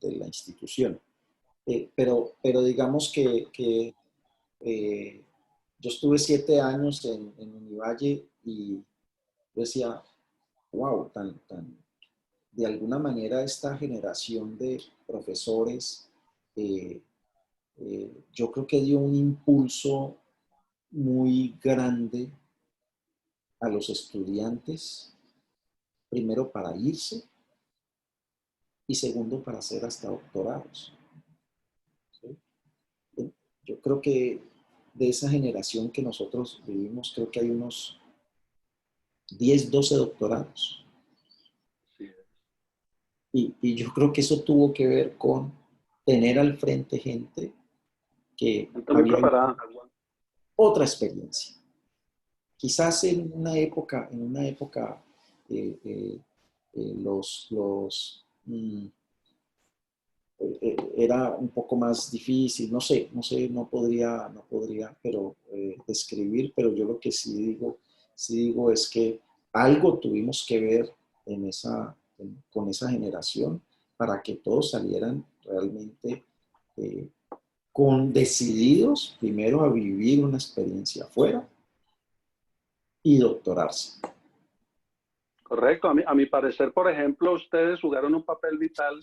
la institución. Pero digamos que yo estuve 7 años en Univalle y yo decía, wow, de alguna manera esta generación de profesores, eh, yo creo que dio un impulso muy grande a los estudiantes, primero para irse y segundo para hacer hasta doctorados. ¿Sí? Yo creo que de esa generación que nosotros vivimos, creo que hay unos 10, 12 doctorados. Sí, Y yo creo que eso tuvo que ver con tener al frente gente que gente muy había preparada. otra experiencia. Quizás en una época era un poco más difícil, no podría pero, describir, pero yo lo que sí digo es que algo tuvimos que ver con esa generación para que todos salieran realmente decididos primero a vivir una experiencia afuera y doctorarse. Correcto. A mi parecer, por ejemplo, ustedes jugaron un papel vital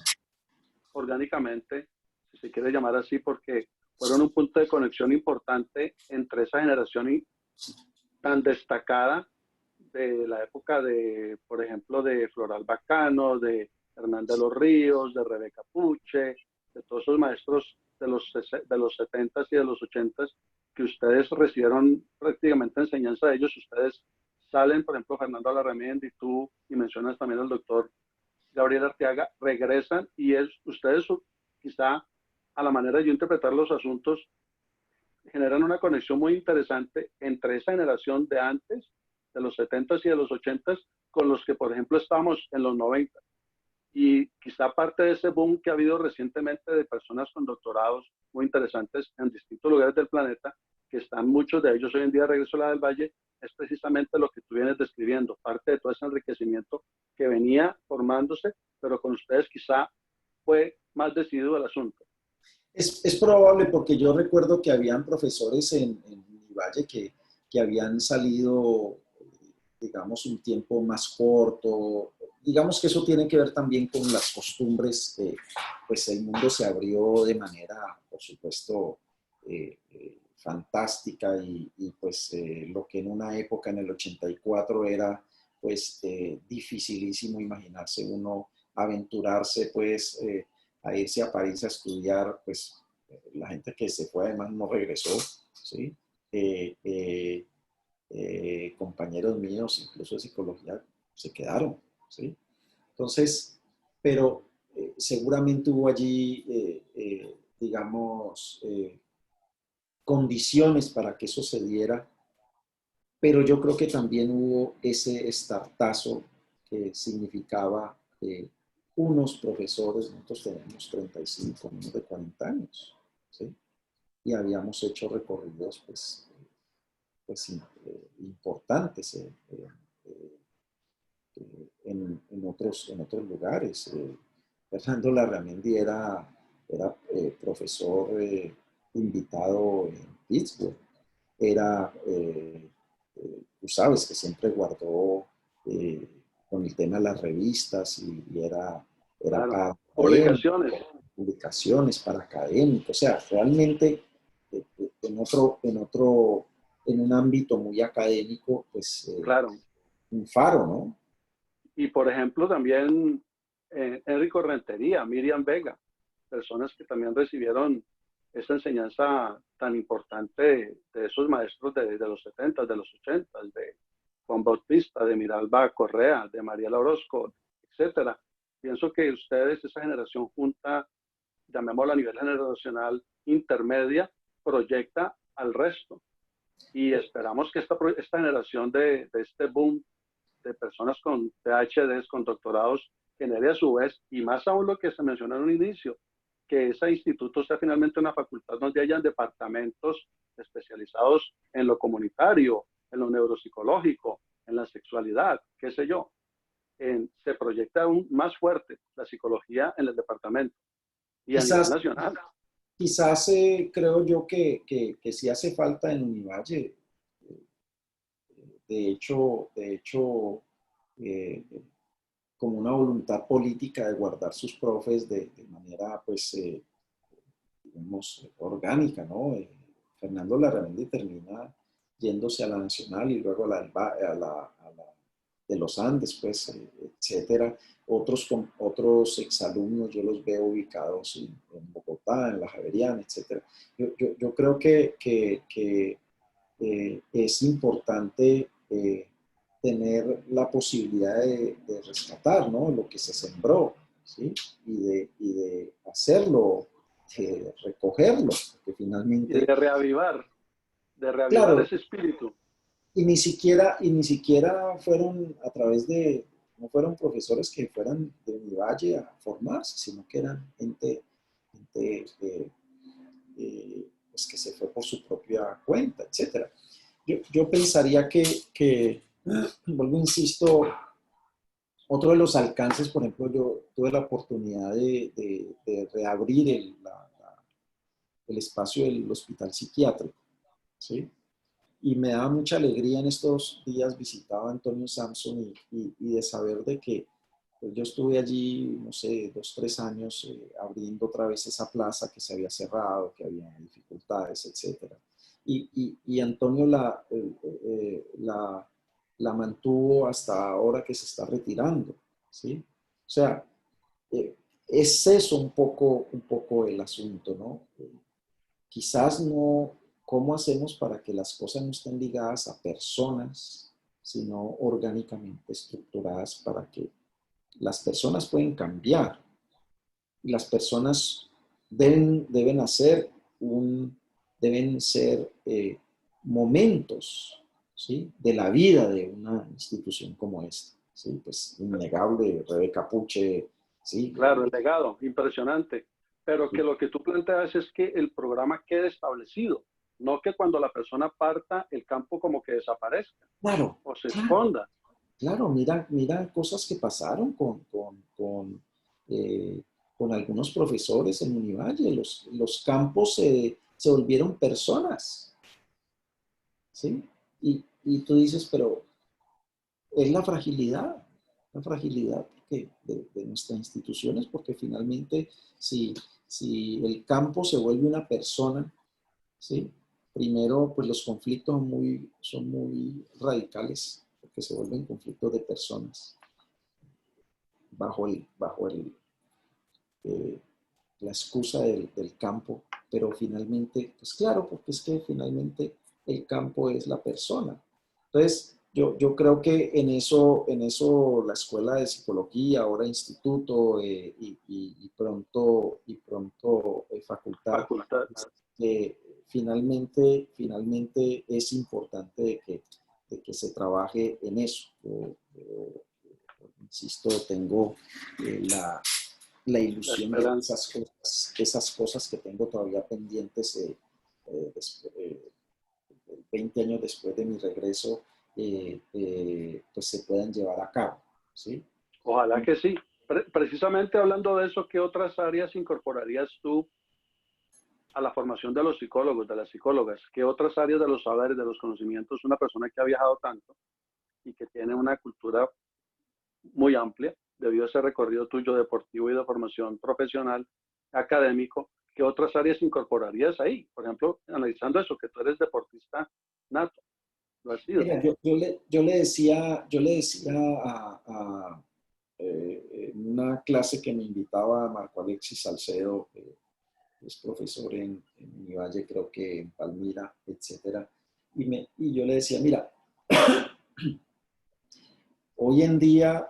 orgánicamente, si se quiere llamar así, porque fueron un punto de conexión importante entre esa generación tan destacada de la época de, por ejemplo, de Floral Bacano, de Hernán de los Ríos, de Rebeca Puche, de todos esos maestros de los 70s y de los 80s que ustedes recibieron prácticamente enseñanza de ellos. Ustedes salen, por ejemplo, Fernando Alarramendi y tú, y mencionas también al doctor Gabriel Arteaga, regresan y ustedes quizá a la manera de yo interpretar los asuntos generan una conexión muy interesante entre esa generación de antes, de los 70s y de los 80s, con los que, por ejemplo, estamos en los 90. Y quizá parte de ese boom que ha habido recientemente de personas con doctorados muy interesantes en distintos lugares del planeta, que están muchos de ellos hoy en día de regreso a la del Valle, es precisamente lo que tú vienes describiendo, parte de todo ese enriquecimiento que venía formándose, pero con ustedes quizá fue más decidido el asunto. Es probable porque yo recuerdo que habían profesores en mi valle que habían salido digamos, un tiempo más corto. Digamos que eso tiene que ver también con las costumbres. Pues el mundo se abrió de manera, por supuesto, fantástica y pues lo que en una época, en el 84, era pues dificilísimo imaginarse uno aventurarse pues a irse a París a estudiar, pues la gente que se fue además no regresó, ¿sí? Eh, eh, Compañeros míos, incluso de psicología, se quedaron, ¿sí? Entonces, pero seguramente hubo allí, digamos, condiciones para que eso se diera, pero yo creo que también hubo ese estartazo que significaba unos profesores, nosotros tenemos 35, menos de 40 años, ¿sí? Y habíamos hecho recorridos, pues importantes en otros lugares. Fernando Larramendi era profesor invitado en Pittsburgh. Tú sabes que siempre guardó eh, con el tema de las revistas y era Claro. para Publicaciones. publicaciones, para académicos, o sea, realmente en un ámbito muy académico, pues Claro. un faro, ¿no? Y por ejemplo, también Enrico Rentería, Miriam Vega, personas que también recibieron esa enseñanza tan importante de esos maestros de los 70, de los 80, de Juan Bautista, de Miralba Correa, de Mariela Orozco, etcétera. Pienso que ustedes, esa generación junta, llamémosla a nivel generacional intermedia, proyecta al resto. Y esperamos que esta generación de este boom de personas con PhDs, con doctorados, genere a su vez, y más aún lo que se mencionó en un inicio, que ese instituto sea finalmente una facultad donde hayan departamentos especializados en lo comunitario, en lo neuropsicológico, en la sexualidad, qué sé yo. Se proyecta aún más fuerte la psicología en el departamento y a nivel Quizás, nacional. quizás creo yo que sí hace falta en Univalle. De hecho, eh, como una voluntad política de guardar sus profes de manera, pues, digamos, orgánica, ¿no? Fernando Larramendi termina yéndose a la Nacional y luego a la de los Andes, pues, etcétera. Otros exalumnos yo los veo ubicados en Bogotá, en la Javeriana, etcétera. Yo creo que es importante tener la posibilidad de rescatar, ¿no? Lo que se sembró, ¿sí? Y de hacerlo, de recogerlo, porque Y finalmente, de reavivar claro, ese espíritu. y ni siquiera fueron a través no fueron profesores que fueran de Univalle a formarse, sino que eran gente pues que se fue por su propia cuenta, etcétera. Yo pensaría que, vuelvo, insisto, otro de los alcances, por ejemplo, yo tuve la oportunidad de reabrir el espacio del hospital psiquiátrico, ¿sí? Y me daba mucha alegría en estos días, visitaba a Antonio Samson y de saber de que pues, yo estuve allí, no sé, 2, 3 años abriendo otra vez esa plaza que se había cerrado, que había dificultades, etcétera. Y Antonio la mantuvo hasta ahora que se está retirando, ¿sí? O sea, es eso un poco el asunto, ¿no? Quizás no, ¿cómo hacemos para que las cosas no estén ligadas a personas, sino orgánicamente estructuradas para que las personas pueden cambiar y las personas deben ser momentos, ¿sí? De la vida de una institución como esta, ¿sí? Pues innegable, Rebeca Puche, ¿sí? Claro, el legado, impresionante. Pero que lo que tú planteas es que el programa quede establecido, no que cuando la persona parta el campo como que desaparezca Claro, o se claro. esconda. Claro, mira cosas que pasaron eh, con algunos profesores en Univalle. Los campos se volvieron personas, ¿sí? Y tú dices, pero es la fragilidad de nuestras instituciones, porque finalmente si el campo se vuelve una persona, ¿sí? Primero, pues los conflictos son muy radicales, porque se vuelven conflictos de personas bajo eh, la excusa del campo, pero finalmente, pues claro, porque es que finalmente el campo es la persona. Entonces, yo creo que en eso la escuela de psicología, ahora instituto y pronto facultad, Facultad. finalmente es importante de que se trabaje en eso. Insisto, tengo la La ilusión de esperanza. esas cosas que tengo todavía pendientes 20 años después de mi regreso, pues se puedan llevar a cabo, ¿sí? Ojalá que sí. Precisamente hablando de eso, ¿qué otras áreas incorporarías tú a la formación de los psicólogos, de las psicólogas? ¿Qué otras áreas de los saberes, de los conocimientos, una persona que ha viajado tanto y que tiene una cultura muy amplia, debido a ese recorrido tuyo deportivo y de formación profesional, académico, qué otras áreas incorporarías ahí? Por ejemplo, analizando eso, que tú eres deportista nato, lo has sido. Mira, yo le decía en una clase que me invitaba a Marco Alexis Salcedo, es profesor en Univalle, creo que en Palmira, etcétera, y yo le decía, mira, hoy en día,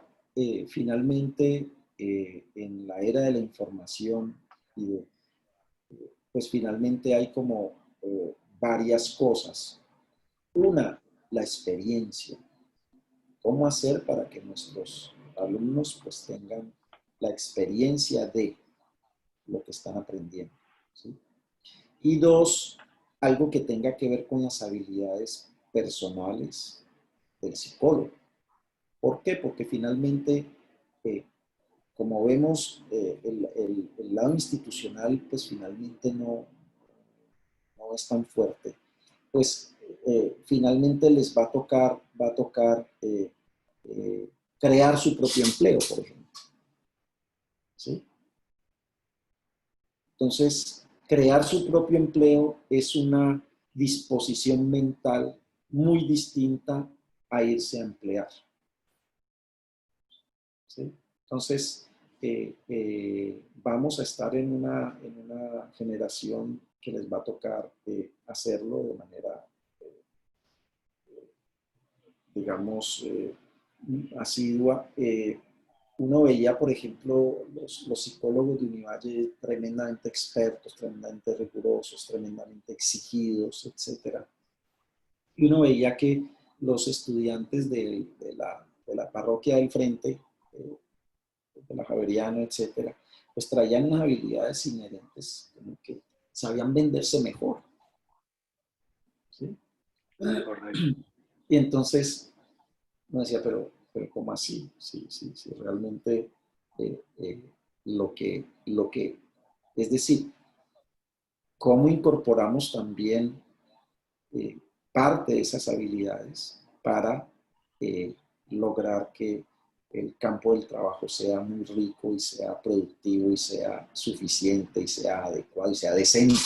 finalmente, en la era de la información, pues finalmente hay como varias cosas. Una, la experiencia. ¿Cómo hacer para que nuestros alumnos pues tengan la experiencia de lo que están aprendiendo? ¿Sí? Y dos, algo que tenga que ver con las habilidades personales del psicólogo. ¿Por qué? Porque finalmente, eh, como vemos, el lado institucional, pues finalmente no es tan fuerte. Pues finalmente les va a tocar crear su propio empleo, por ejemplo. ¿Sí? Entonces, crear su propio empleo es una disposición mental muy distinta a irse a emplear. ¿Sí? Entonces, vamos a estar en una generación que les va a tocar hacerlo de manera, digamos, asidua. Uno veía, por ejemplo, los psicólogos de Univalle tremendamente expertos, tremendamente rigurosos, tremendamente exigidos, etcétera. Y uno veía que los estudiantes de la parroquia del frente, eh, de la Javeriana, etcétera, pues traían unas habilidades inherentes, como que sabían venderse mejor. ¿Sí? Correcto. Y entonces me decía, pero ¿cómo así? Sí, realmente lo que, es decir, cómo incorporamos también eh, parte de esas habilidades para eh, lograr que el campo del trabajo sea muy rico y sea productivo y sea suficiente y sea adecuado y sea decente,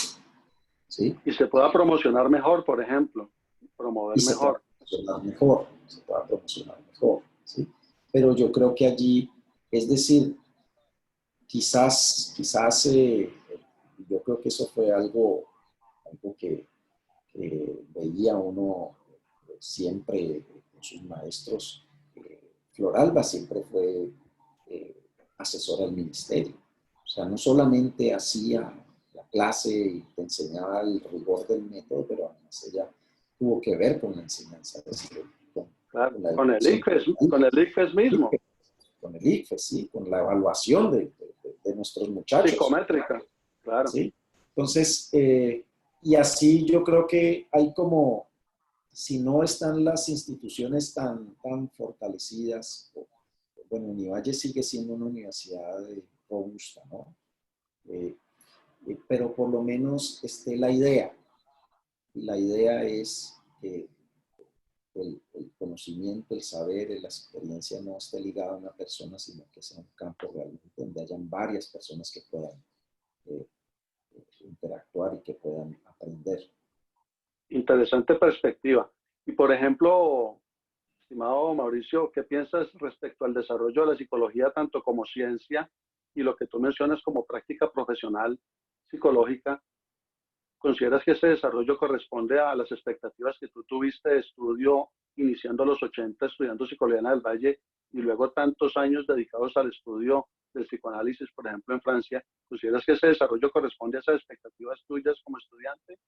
¿sí? Y se pueda promocionar mejor, por ejemplo, Y promover se pueda mejor. promocionar mejor, ¿sí? Pero yo creo que allí, es decir, quizás yo creo que eso fue algo que veía uno siempre con sus maestros. Floralba siempre fue eh, asesor del ministerio. O sea, no solamente hacía la clase y te enseñaba el rigor del método, pero además ella tuvo que ver con la enseñanza, es decir, Claro. con la Con el educación ICFES, con el ICFES mismo, con el ICFES, ¿sí? Con la evaluación de nuestros muchachos, psicométrica, claro. ¿sí? Entonces, y así yo creo que hay como, si no están las instituciones tan fortalecidas, bueno, Univalle sigue siendo una universidad robusta, ¿no? Eh, pero por lo menos esté la idea, y la idea es el conocimiento, el saber, la experiencia no esté ligada a una persona, sino que sea un campo realmente donde hayan varias personas que puedan eh, interactuar y que puedan aprender. Interesante perspectiva. Y por ejemplo, estimado Mauricio, ¿qué piensas respecto al desarrollo de la psicología tanto como ciencia y lo que tú mencionas como práctica profesional psicológica? ¿Consideras que ese desarrollo corresponde a las expectativas que tú tuviste de estudio iniciando a los 80 estudiando psicología en el Valle y luego tantos años dedicados al estudio del psicoanálisis, por ejemplo, en Francia? ¿Consideras que ese desarrollo corresponde a esas expectativas tuyas como estudiante?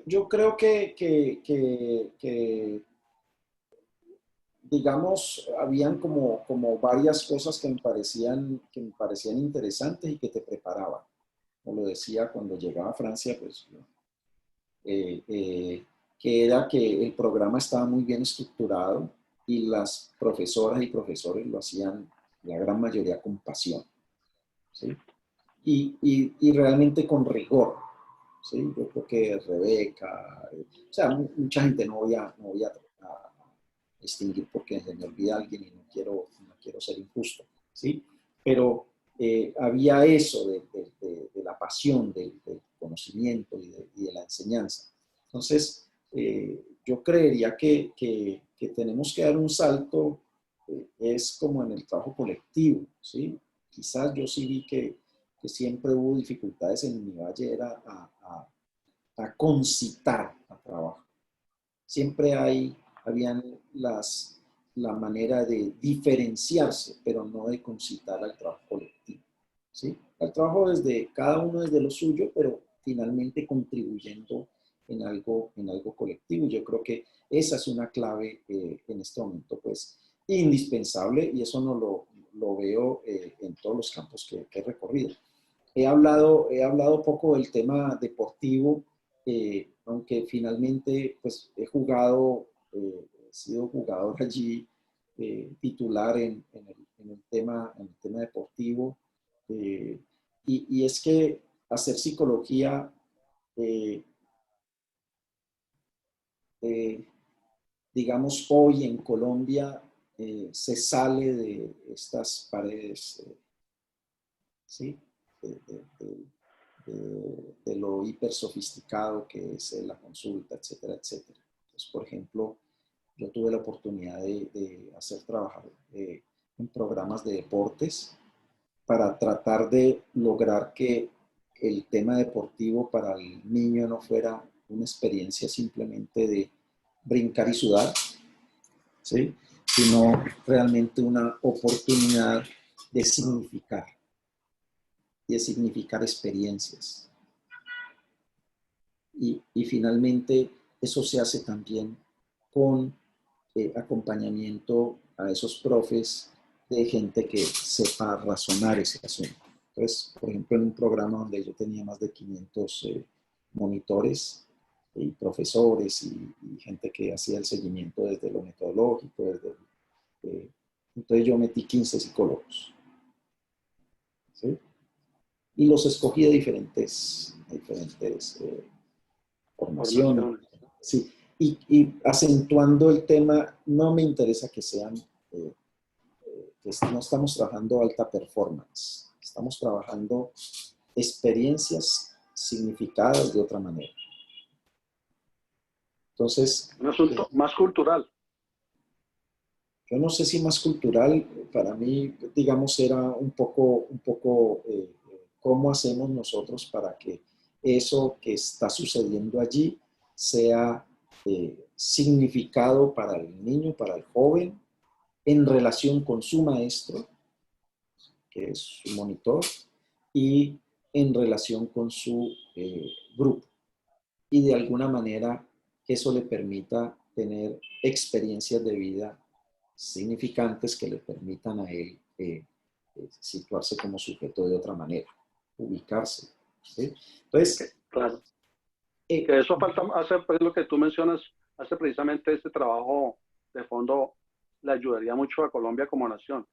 Yo creo que digamos, habían como varias cosas que me parecían interesantes y que te preparaban. Como lo decía, cuando llegaba a Francia, pues, eh, eh, que era que el programa estaba muy bien estructurado y las profesoras y profesores lo hacían, la gran mayoría, con pasión, ¿sí? Y realmente con rigor, ¿sí? Yo creo que Rebeca, o sea, mucha gente no voy a distinguir porque se me olvida alguien y no quiero ser injusto, ¿sí? Pero había eso de la pasión, del conocimiento y de la enseñanza. Entonces, yo creería que tenemos que dar un salto, es como en el trabajo colectivo, ¿sí? Quizás yo sí vi que siempre hubo dificultades en mi valle, era a concitar a trabajo. Siempre habían la manera de diferenciarse, pero no de concitar al trabajo colectivo, ¿sí? El trabajo desde cada uno desde lo suyo, pero finalmente contribuyendo en algo colectivo. Yo creo que esa es una clave en este momento, pues, indispensable, y eso no lo veo en todos los campos que he recorrido. He hablado poco del tema deportivo, aunque finalmente pues he sido jugador allí, titular en el tema deportivo. eh, y es que hacer psicología, eh, eh, digamos, hoy en Colombia se sale de estas paredes, ¿sí? De lo hiper sofisticado que es la consulta, etcétera, etcétera. Entonces, por ejemplo, yo tuve la oportunidad de hacer trabajar en programas de deportes para tratar de lograr que el tema deportivo para el niño no fuera una experiencia simplemente de brincar y sudar, ¿sí? Sino realmente una oportunidad de significar y de significar experiencias. Y finalmente eso se hace también con acompañamiento a esos profes de gente que sepa razonar ese asunto. Entonces, por ejemplo, en un programa donde yo tenía más de 500 monitores y profesores y gente que hacía el seguimiento desde lo metodológico, entonces yo metí 15 psicólogos, ¿sí? Y los escogí de diferentes formaciones. Formaciones. Sí. Y acentuando el tema, no me interesa que sean, que no estamos trabajando alta performance, estamos trabajando experiencias significadas de otra manera. Entonces, Un asunto más cultural. yo no sé si más cultural, para mí, digamos, era un poco cómo hacemos nosotros para que eso que está sucediendo allí sea significado para el niño, para el joven, en relación con su maestro, que es su monitor, y en relación con su grupo. Y de alguna manera eso le permita tener experiencias de vida significantes que le permitan a él situarse como sujeto de otra manera, ubicarse, ¿sí? Que, Entonces, claro, eh, que eso falta, hace pues, lo que tú mencionas, hace precisamente este trabajo de fondo, le ayudaría mucho a Colombia como nación,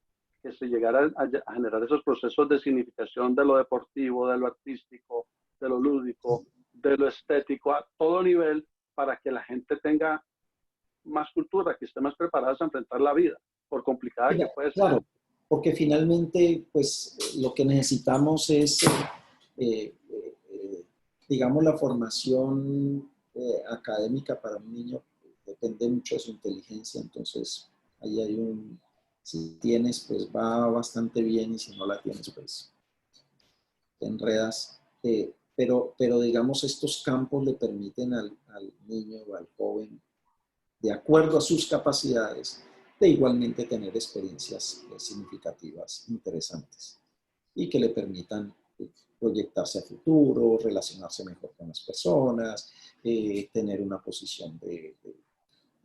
que se llegara a generar esos procesos de significación de lo deportivo, de lo artístico, de lo lúdico, de lo estético, a todo nivel, para que la gente tenga más cultura, que estén más preparadas a enfrentar la vida, por complicada que Mira, puede ser. claro, porque finalmente, pues, lo que necesitamos es, eh, digamos, la formación académica para un niño depende mucho de su inteligencia, entonces ahí hay si tienes, pues va bastante bien y si no la tienes, pues te enredas. Pero digamos, estos campos le permiten al niño o al joven, de acuerdo a sus capacidades, de igualmente tener experiencias significativas, interesantes, y que le permitan proyectarse a futuro, relacionarse mejor con las personas, tener una posición de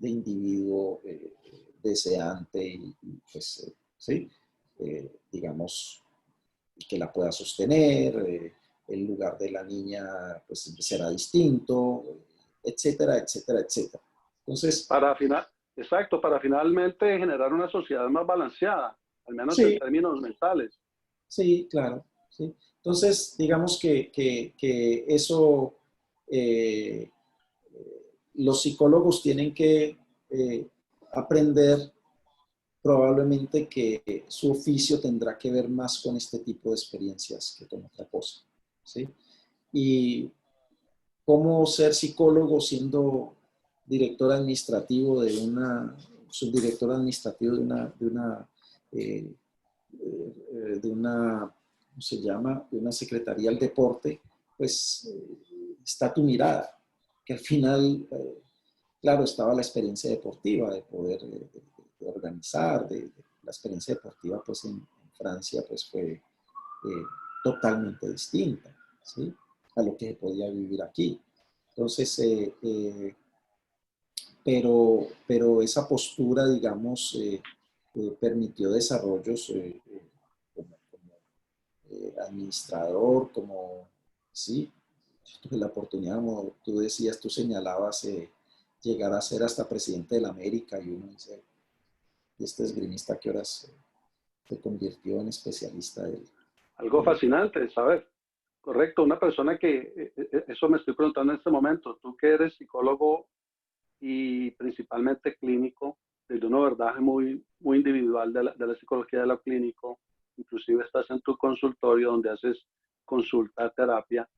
individuo deseante y pues, ¿sí? Digamos, que la pueda sostener, el lugar de la niña pues será distinto, etcétera, etcétera, etcétera. Entonces, Para final, exacto, para finalmente generar una sociedad más balanceada, al menos en sí, términos mentales. sí, claro, sí. Entonces, digamos que eso, eh, los psicólogos tienen que aprender probablemente que su oficio tendrá que ver más con este tipo de experiencias que con otra cosa, ¿sí? Y cómo ser psicólogo siendo director administrativo subdirector administrativo eh, de una, ¿cómo se llama? De una secretaría del deporte, pues está tu mirada, que al final, claro, estaba la experiencia deportiva, de poder de organizar, la experiencia deportiva pues en Francia pues fue totalmente distinta, ¿sí? A lo que podía vivir aquí. Entonces, pero esa postura, digamos, permitió desarrollos como administrador, como, sí, yo tuve la oportunidad, como tú decías, tú señalabas, llegar a ser hasta presidente de la América y uno dice, ¿y este esgrimista qué horas se convirtió en especialista Algo de- fascinante, ¿sabes? Correcto, una persona que, eso me estoy preguntando en este momento, tú que eres psicólogo y principalmente clínico, desde un abordaje muy, muy individual de la psicología de lo clínico, inclusive estás en tu consultorio donde haces consulta, terapia,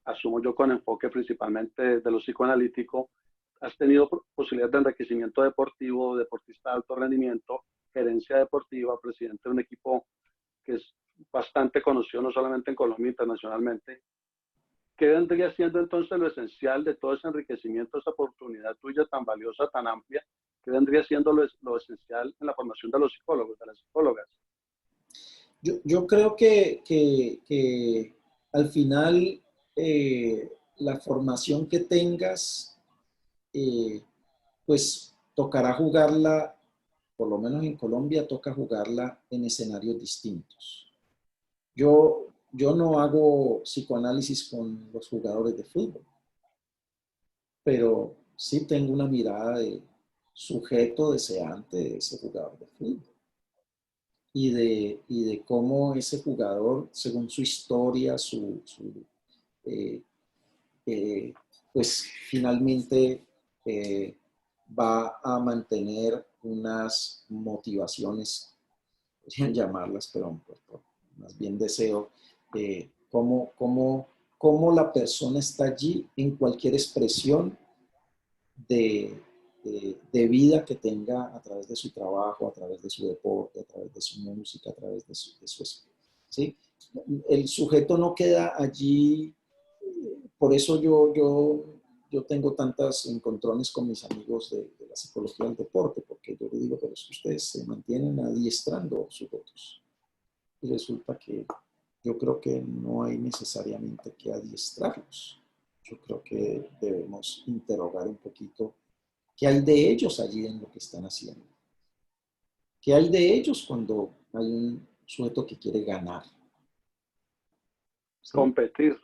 asumo yo con enfoque principalmente de lo psicoanalítico, has tenido posibilidades de enriquecimiento deportivo, deportista de alto rendimiento, gerencia deportiva, presidente de un equipo que es bastante conocido no solamente en Colombia, internacionalmente. ¿Qué vendría siendo entonces lo esencial de todo ese enriquecimiento, esa oportunidad tuya tan valiosa, tan amplia? ¿Qué vendría siendo lo esencial en la formación de los psicólogos, de las psicólogas? Yo creo que al final la formación que tengas, pues tocará jugarla, por lo menos en Colombia, toca jugarla en escenarios distintos. Yo no hago psicoanálisis con los jugadores de fútbol, pero sí tengo una mirada de sujeto deseante de ese jugador de fútbol y de cómo ese jugador, según su historia, eh, eh, pues finalmente eh, va a mantener unas motivaciones, podrían llamarlas, pero más bien deseo, cómo la persona está allí en cualquier expresión de, de vida que tenga a través de su trabajo, a través de su deporte, a través de su música, a través de su ¿sí? El sujeto no queda allí, por eso yo tengo tantos encontrones con mis amigos de la psicología del deporte, porque yo le digo, pero es que ustedes se mantienen adiestrando sujetos. Y resulta que yo creo que no hay necesariamente que adiestrarlos. Yo creo que debemos interrogar un poquito qué hay de ellos allí en lo que están haciendo. ¿Qué hay de ellos cuando hay un sujeto que quiere ganar? ¿Sí? Competir.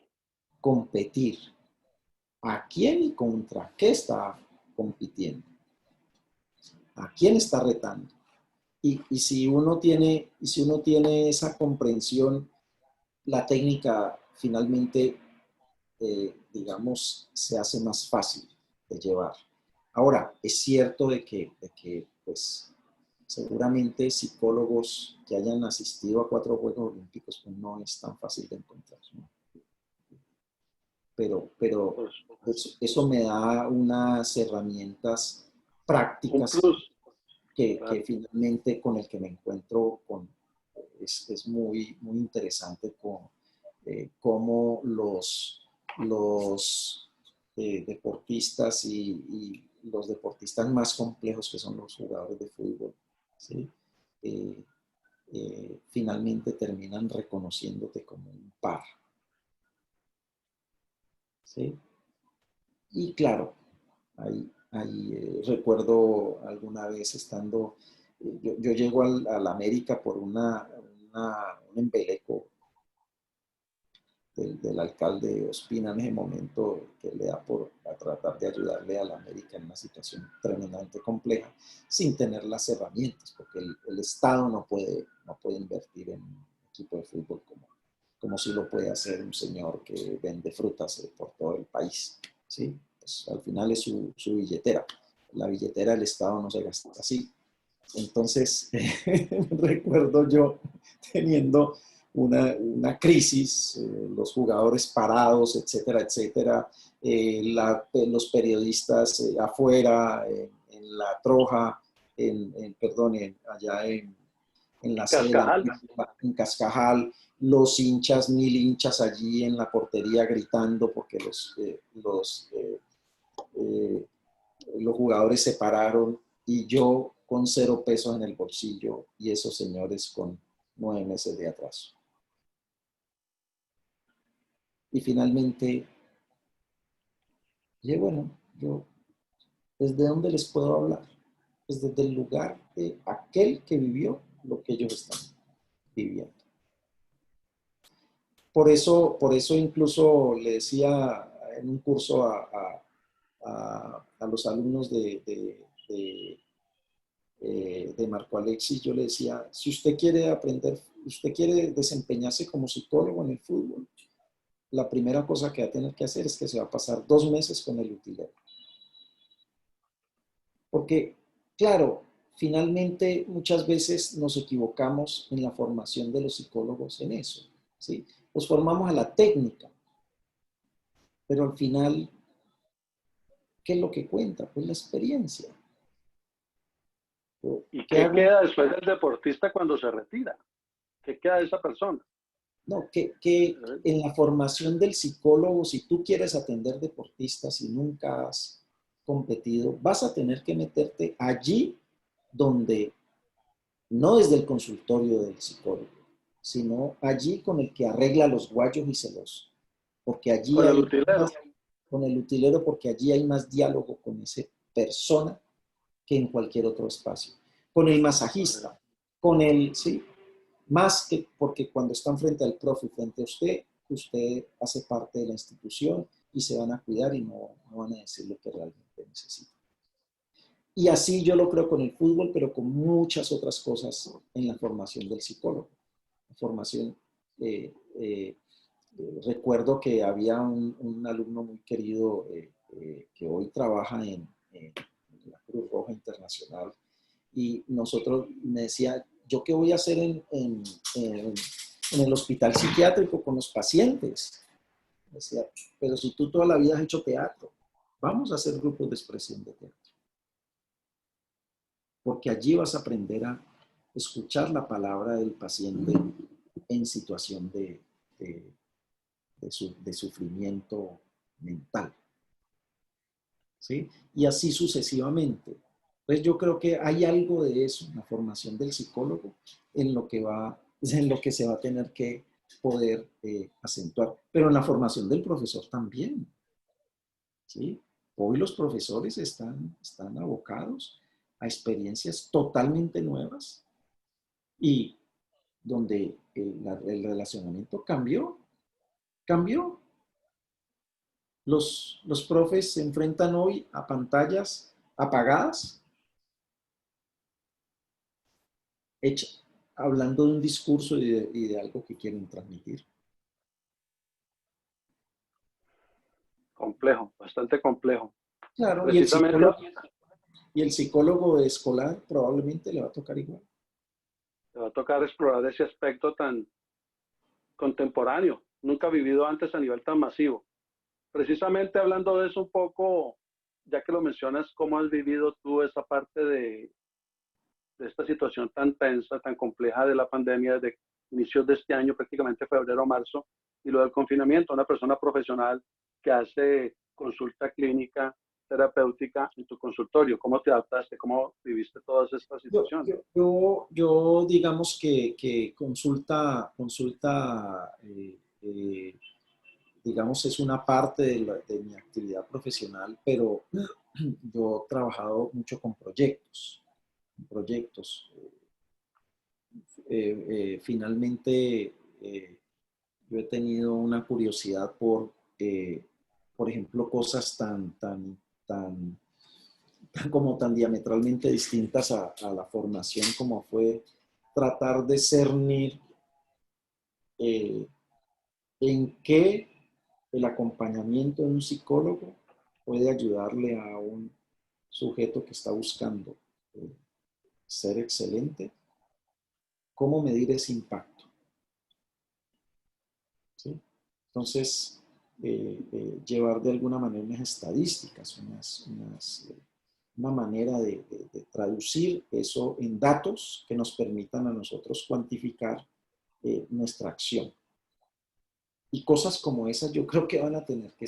Competir. ¿A quién y contra qué está compitiendo? ¿A quién está retando? Y si uno tiene esa comprensión, la técnica finalmente, digamos, se hace más fácil de llevar. Ahora, es cierto de que pues, seguramente psicólogos que hayan asistido a 4 Juegos Olímpicos pues, no es tan fácil de encontrar, ¿no? Pero Pues, eso me da unas herramientas un prácticas plus, que claro. finalmente con el que me encuentro con, es muy, muy interesante con cómo los deportistas y los deportistas más complejos que son los jugadores de fútbol, ¿sí? Eh, finalmente terminan reconociéndote como un par, ¿sí? Y claro, recuerdo alguna vez estando, yo llego al América por un embeleco del alcalde Ospina en ese momento que le da por a tratar de ayudarle a la América en una situación tremendamente compleja sin tener las herramientas, porque el Estado no puede invertir en un equipo de fútbol como si lo puede hacer un señor que vende frutas por todo el país, ¿sí? Pues al final es su billetera. La billetera del Estado no se gasta así. Entonces, recuerdo yo teniendo una crisis, los jugadores parados, etcétera, etcétera, los periodistas afuera, en la Troja, perdón, allá en la sede, Cascajal, en Cascajal, los hinchas, 1000 hinchas allí en la portería gritando porque eh, los jugadores se pararon y yo con 0 pesos en el bolsillo y esos señores con 9 meses de atraso. Y finalmente, dije, bueno, yo, ¿desde dónde les puedo hablar? Pues desde el lugar de aquel que vivió lo que ellos están viviendo. Por eso incluso le decía en un curso a los alumnos de Marco Alexis, yo le decía, si usted quiere aprender, usted quiere desempeñarse como psicólogo en el fútbol, la primera cosa que va a tener que hacer es que se va a pasar 2 meses con el utilero. Porque, claro, finalmente muchas veces nos equivocamos en la formación de los psicólogos en eso, ¿sí? Los formamos a la técnica, pero al final, ¿qué es lo que cuenta? Pues la experiencia. ¿y ¿Qué qué hago? queda después del deportista cuando se retira? ¿Qué queda de esa persona? No, que en la formación del psicólogo, si tú quieres atender deportistas y nunca has competido, vas a tener que meterte allí donde, no desde el consultorio del psicólogo, sino allí con el que arregla los guayos y porque allí Con el hay utilero. más, con el utilero, porque allí hay más diálogo con esa persona que en cualquier otro espacio. Con el masajista, con el, sí, más que porque cuando están frente al profe, frente a usted, usted hace parte de la institución y se van a cuidar y no van a decir lo que realmente necesitan. Y así yo lo creo con el fútbol, pero con muchas otras cosas en la formación del psicólogo. La formación, eh, eh, recuerdo que había un alumno muy querido que hoy trabaja en la Cruz Roja Internacional y nosotros me decía, ¿yo qué voy a hacer en el hospital psiquiátrico con los pacientes? Decía, pero si tú toda la vida has hecho teatro, vamos a hacer grupos de expresión de teatro, porque allí vas a aprender a escuchar la palabra del paciente en situación de, de sufrimiento mental, ¿sí? Y así sucesivamente. Entonces yo creo que hay algo de eso en la formación del psicólogo en lo que se va a tener que poder acentuar, pero en la formación del profesor también, ¿sí? Hoy los profesores están abocados a experiencias totalmente nuevas y donde el relacionamiento cambió. Los profes se enfrentan hoy a pantallas apagadas, hablando de un discurso y de algo que quieren transmitir. Complejo, bastante complejo. Claro, Precisamente y el psicólogo escolar probablemente le va a tocar igual. te va a tocar explorar ese aspecto tan contemporáneo, nunca vivido antes a nivel tan masivo. Precisamente hablando de eso un poco, ya que lo mencionas, ¿cómo has vivido tú esa parte de esta situación tan tensa, tan compleja de la pandemia desde inicios de este año, prácticamente febrero o marzo, y lo del confinamiento? Una persona profesional que hace consulta clínica, terapéutica en tu consultorio. ¿Cómo te adaptaste? ¿Cómo viviste todas estas situaciones? Yo digamos que digamos, es una parte de mi actividad profesional, pero yo he trabajado mucho con proyectos. Finalmente, yo he tenido una curiosidad por ejemplo, cosas tan diametralmente distintas a la formación como fue tratar de cernir eh, en qué el acompañamiento de un psicólogo puede ayudarle a un sujeto que está buscando eh, ser excelente, cómo medir ese impacto. ¿Sí? Entonces, llevar de alguna manera unas estadísticas, una manera de traducir eso en datos que nos permitan a nosotros cuantificar nuestra acción. Y cosas como esas yo creo que van a tener que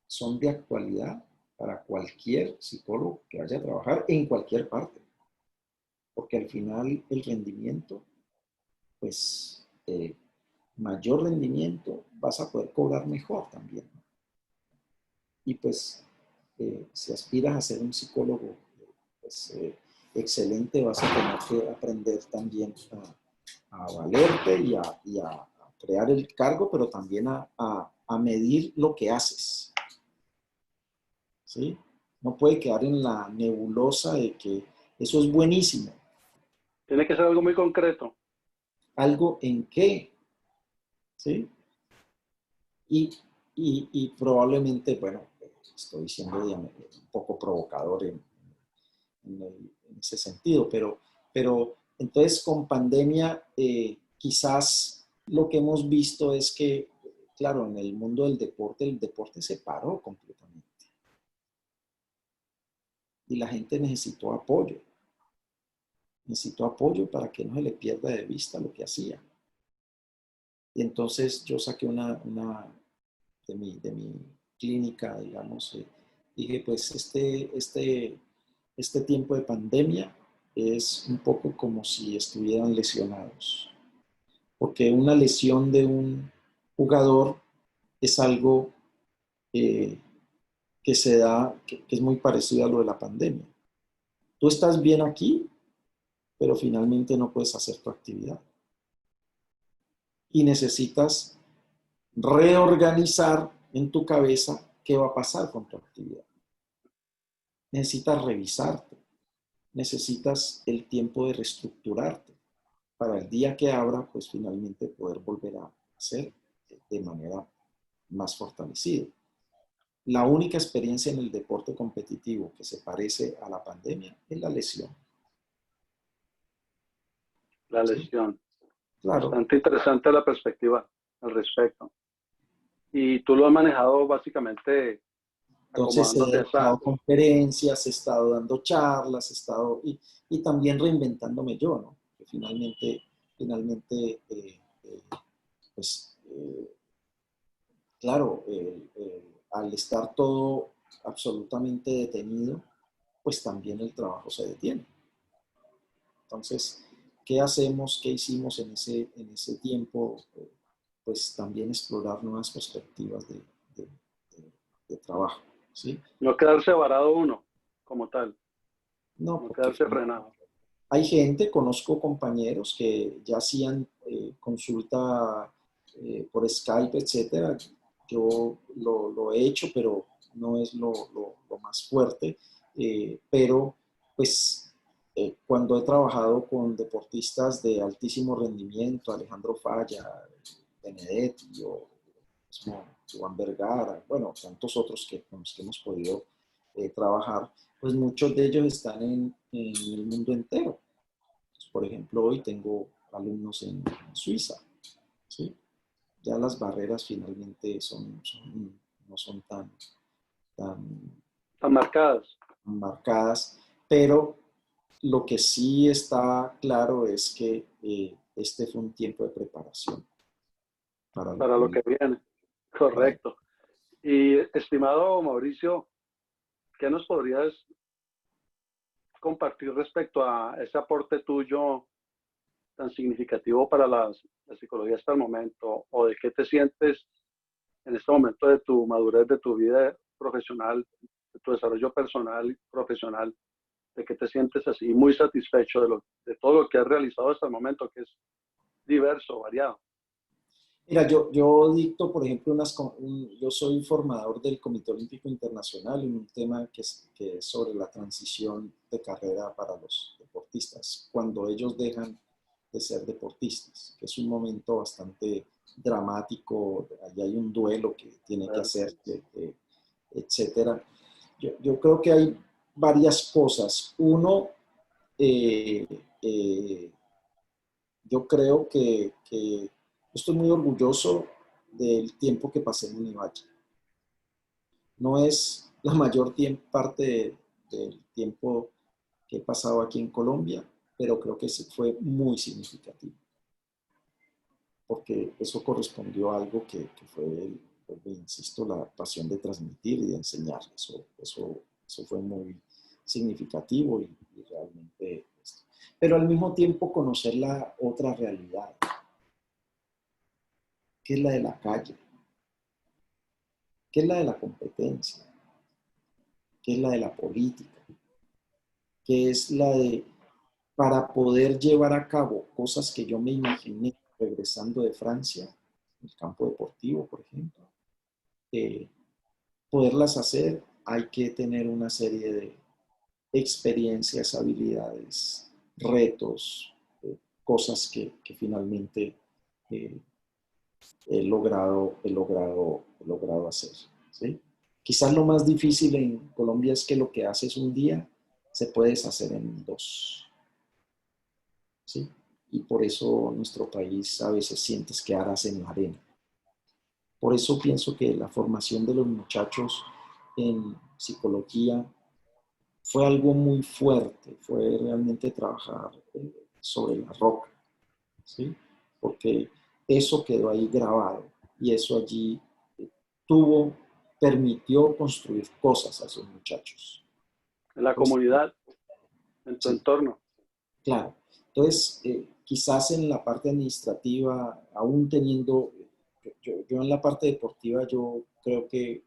son de actualidad para cualquier psicólogo que vaya a trabajar en cualquier parte. Porque al final el rendimiento, pues mayor rendimiento, vas a poder cobrar mejor también. Y pues si aspiras a ser un psicólogo pues, excelente, vas a tener que aprender también a valerte y a crear el cargo, pero también a medir lo que haces. ¿Sí? No puede quedar en la nebulosa de que eso es buenísimo. Tiene que ser algo muy concreto. ¿Algo en qué? ¿Sí? Y probablemente, bueno, estoy siendo un poco provocador en ese sentido, pero entonces con pandemia quizás lo que hemos visto es que, claro, en el mundo del deporte, el deporte se paró completamente y la gente necesitó apoyo para que no se le pierda de vista lo que hacía. Y entonces yo saqué una de mi clínica, digamos, dije, pues este tiempo de pandemia es un poco como si estuvieran lesionados, porque una lesión de un jugador es algo eh, que se da, que es muy parecido a lo de la pandemia. Tú estás bien aquí, pero finalmente no puedes hacer tu actividad. Y necesitas reorganizar en tu cabeza qué va a pasar con tu actividad. Necesitas revisarte, necesitas el tiempo de reestructurarte para el día que abra, pues finalmente poder volver a hacer de manera más fortalecida. La única experiencia en el deporte competitivo que se parece a la pandemia es la lesión. La ¿Sí? lesión. Claro. Bastante interesante la perspectiva al respecto. Y tú lo has manejado básicamente Entonces acomodándote a he esa. dado conferencias, he estado dando charlas, y también reinventándome yo, ¿no? Que finalmente pues, claro, al estar todo absolutamente detenido, pues también el trabajo se detiene. Entonces, ¿qué hacemos? ¿Qué hicimos en ese tiempo? Pues también explorar nuevas perspectivas de trabajo, ¿sí? No quedarse varado uno como tal, No, no porque quedarse frenado. hay gente, conozco compañeros que ya hacían consulta por Skype, etcétera. Yo lo he hecho, pero no es lo más fuerte. Pero, pues, cuando he trabajado con deportistas de altísimo rendimiento, Alejandro Falla, Benedetti, o mismo Juan Vergara, bueno, tantos otros con los que hemos podido trabajar, pues muchos de ellos están en el mundo entero. Pues, por ejemplo, hoy tengo alumnos en Suiza, ¿sí? Ya las barreras finalmente no son tan Están marcadas. marcadas, pero lo que sí está claro es que este fue un tiempo de preparación para lo Para que lo que viene. viene. Para- Correcto. Y estimado Mauricio, ¿qué nos podrías compartir respecto a ese aporte tuyo tan significativo para la psicología hasta el momento? ¿O de qué te sientes en este momento de tu madurez, de tu vida profesional, de tu desarrollo personal y profesional? ¿De qué te sientes así muy satisfecho de todo lo que has realizado hasta el momento, que es diverso, variado? Mira, yo dicto, por ejemplo, yo soy formador del Comité Olímpico Internacional en un tema que es sobre la transición de carrera para los deportistas, cuando ellos dejan de ser deportistas, que es un momento bastante dramático, allí hay un duelo que tiene que hacer, etcétera. Yo creo que hay varias cosas. Uno, eh, eh, yo creo que estoy muy orgulloso del tiempo que pasé en Univalle. No es la mayor del tiempo que he pasado aquí en Colombia, pero creo que fue muy significativo, porque eso correspondió a algo que fue, insisto, la pasión de transmitir y de enseñar. Eso fue muy significativo y realmente... Pero al mismo tiempo conocer la otra realidad, que es la de la calle, que es la de la competencia, que es la de la política, que es la de, para poder llevar a cabo cosas que yo me imaginé regresando de Francia, el campo deportivo, por ejemplo, eh, poderlas hacer, hay que tener una serie de experiencias, habilidades, retos, cosas que finalmente eh, he logrado hacer. ¿Sí? Quizás lo más difícil en Colombia es que lo que haces un día se puede deshacer en dos. ¿Sí? Y por eso nuestro país a veces sientes que aras en la arena. Por eso pienso que la formación de los muchachos en psicología fue algo muy fuerte, fue realmente trabajar sobre la roca, ¿sí? Porque eso quedó ahí grabado y eso allí eh, tuvo, permitió construir cosas a esos muchachos. En la Pues comunidad, en tu sí, entorno. claro. Entonces, quizás en la parte administrativa, aún teniendo, yo en la parte deportiva, yo creo que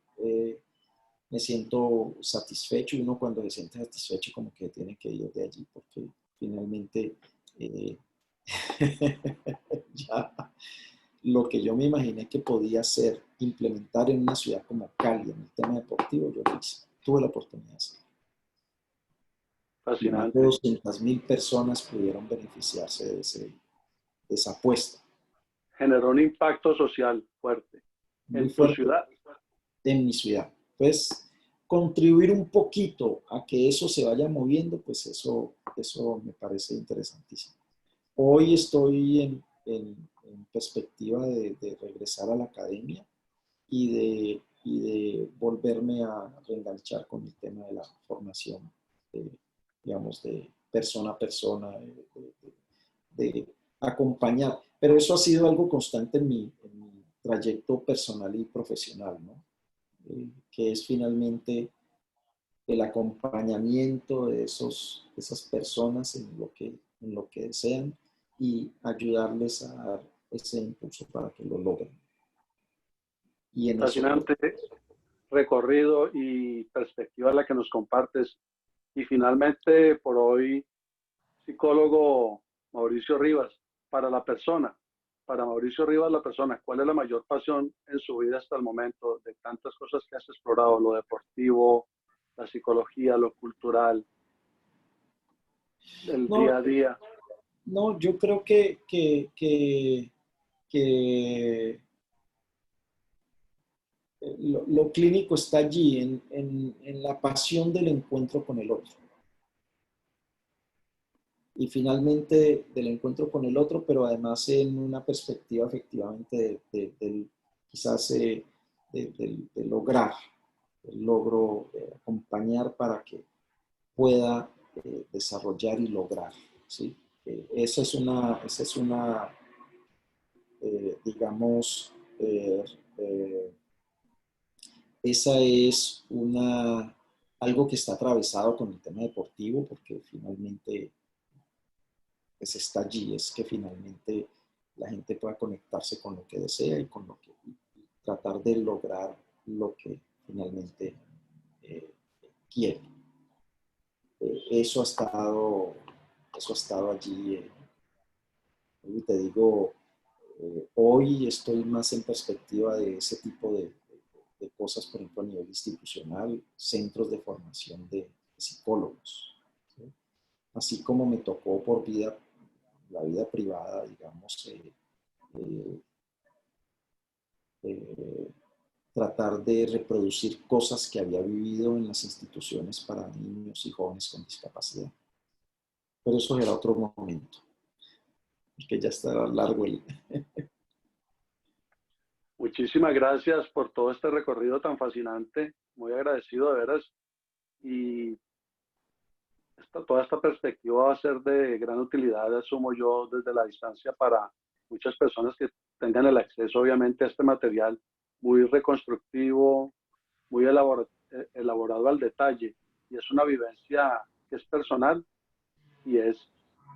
me siento satisfecho y uno cuando se siente satisfecho como que tiene que ir de allí porque finalmente eh, ya lo que yo me imaginé que podía ser implementar en una ciudad como Cali en el tema deportivo, yo lo hice. Tuve la oportunidad de hacerlo. Y más de Fascinante. 200.000 personas pudieron beneficiarse de esa apuesta. Generó un impacto social fuerte Muy en tu fuerte ciudad. en mi ciudad. Pues contribuir un poquito a que eso se vaya moviendo, pues eso me parece interesantísimo. Hoy estoy en perspectiva de regresar a la academia y de volverme a reenganchar con el tema de la formación, digamos, de persona a persona, de acompañar. Pero eso ha sido algo constante en mi trayecto personal y profesional, ¿no? Que es finalmente el acompañamiento de esas personas en lo que desean y ayudarles a dar ese impulso para que lo logren. Y en eso creo. Fascinante recorrido y perspectiva la que nos compartes. Y finalmente, por hoy, psicólogo Mauricio Rivas, para la persona, para Mauricio Rivas, la persona, ¿cuál es la mayor pasión en su vida hasta el momento de tantas cosas que has explorado? Lo deportivo, la psicología, lo cultural, el No, día a día. no, yo creo que lo clínico está allí, en la pasión del encuentro con el otro. Y finalmente del encuentro con el otro, pero además en una perspectiva efectivamente quizás de lograr, el logro acompañar para que pueda desarrollar y lograr, ¿sí? Esa es una digamos, esa es algo que está atravesado con el tema deportivo, porque finalmente pues está allí, es que finalmente la gente pueda conectarse con lo que desea y con lo que y tratar de lograr lo que finalmente eh, quiere. Eso ha estado allí. Y te digo, hoy estoy más en perspectiva de ese tipo de cosas, por ejemplo, a nivel institucional, centros de formación de psicólogos, ¿sí? Así como me tocó por la vida privada, digamos, eh, eh, tratar de reproducir cosas que había vivido en las instituciones para niños y jóvenes con discapacidad. Pero eso era otro momento, porque ya está largo el... Muchísimas gracias por todo este recorrido tan fascinante, muy agradecido de veras y toda esta perspectiva va a ser de gran utilidad, asumo yo, desde la distancia para muchas personas que tengan el acceso, obviamente, a este material muy reconstructivo, muy elaborado al detalle. Y es una vivencia que es personal y es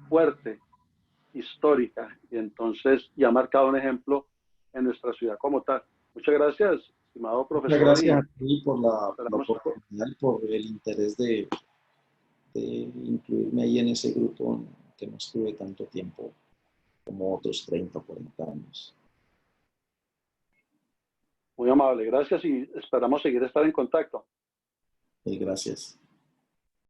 fuerte, histórica, y entonces ya ha marcado un ejemplo en nuestra ciudad como tal. Muchas gracias, estimado Muchas profesor, gracias a y ti por la esperamos. oportunidad y por el interés de incluirme ahí en ese grupo que no estuve tanto tiempo como otros 30 o 40 años. Muy amable, gracias y esperamos seguir estar en contacto. Gracias.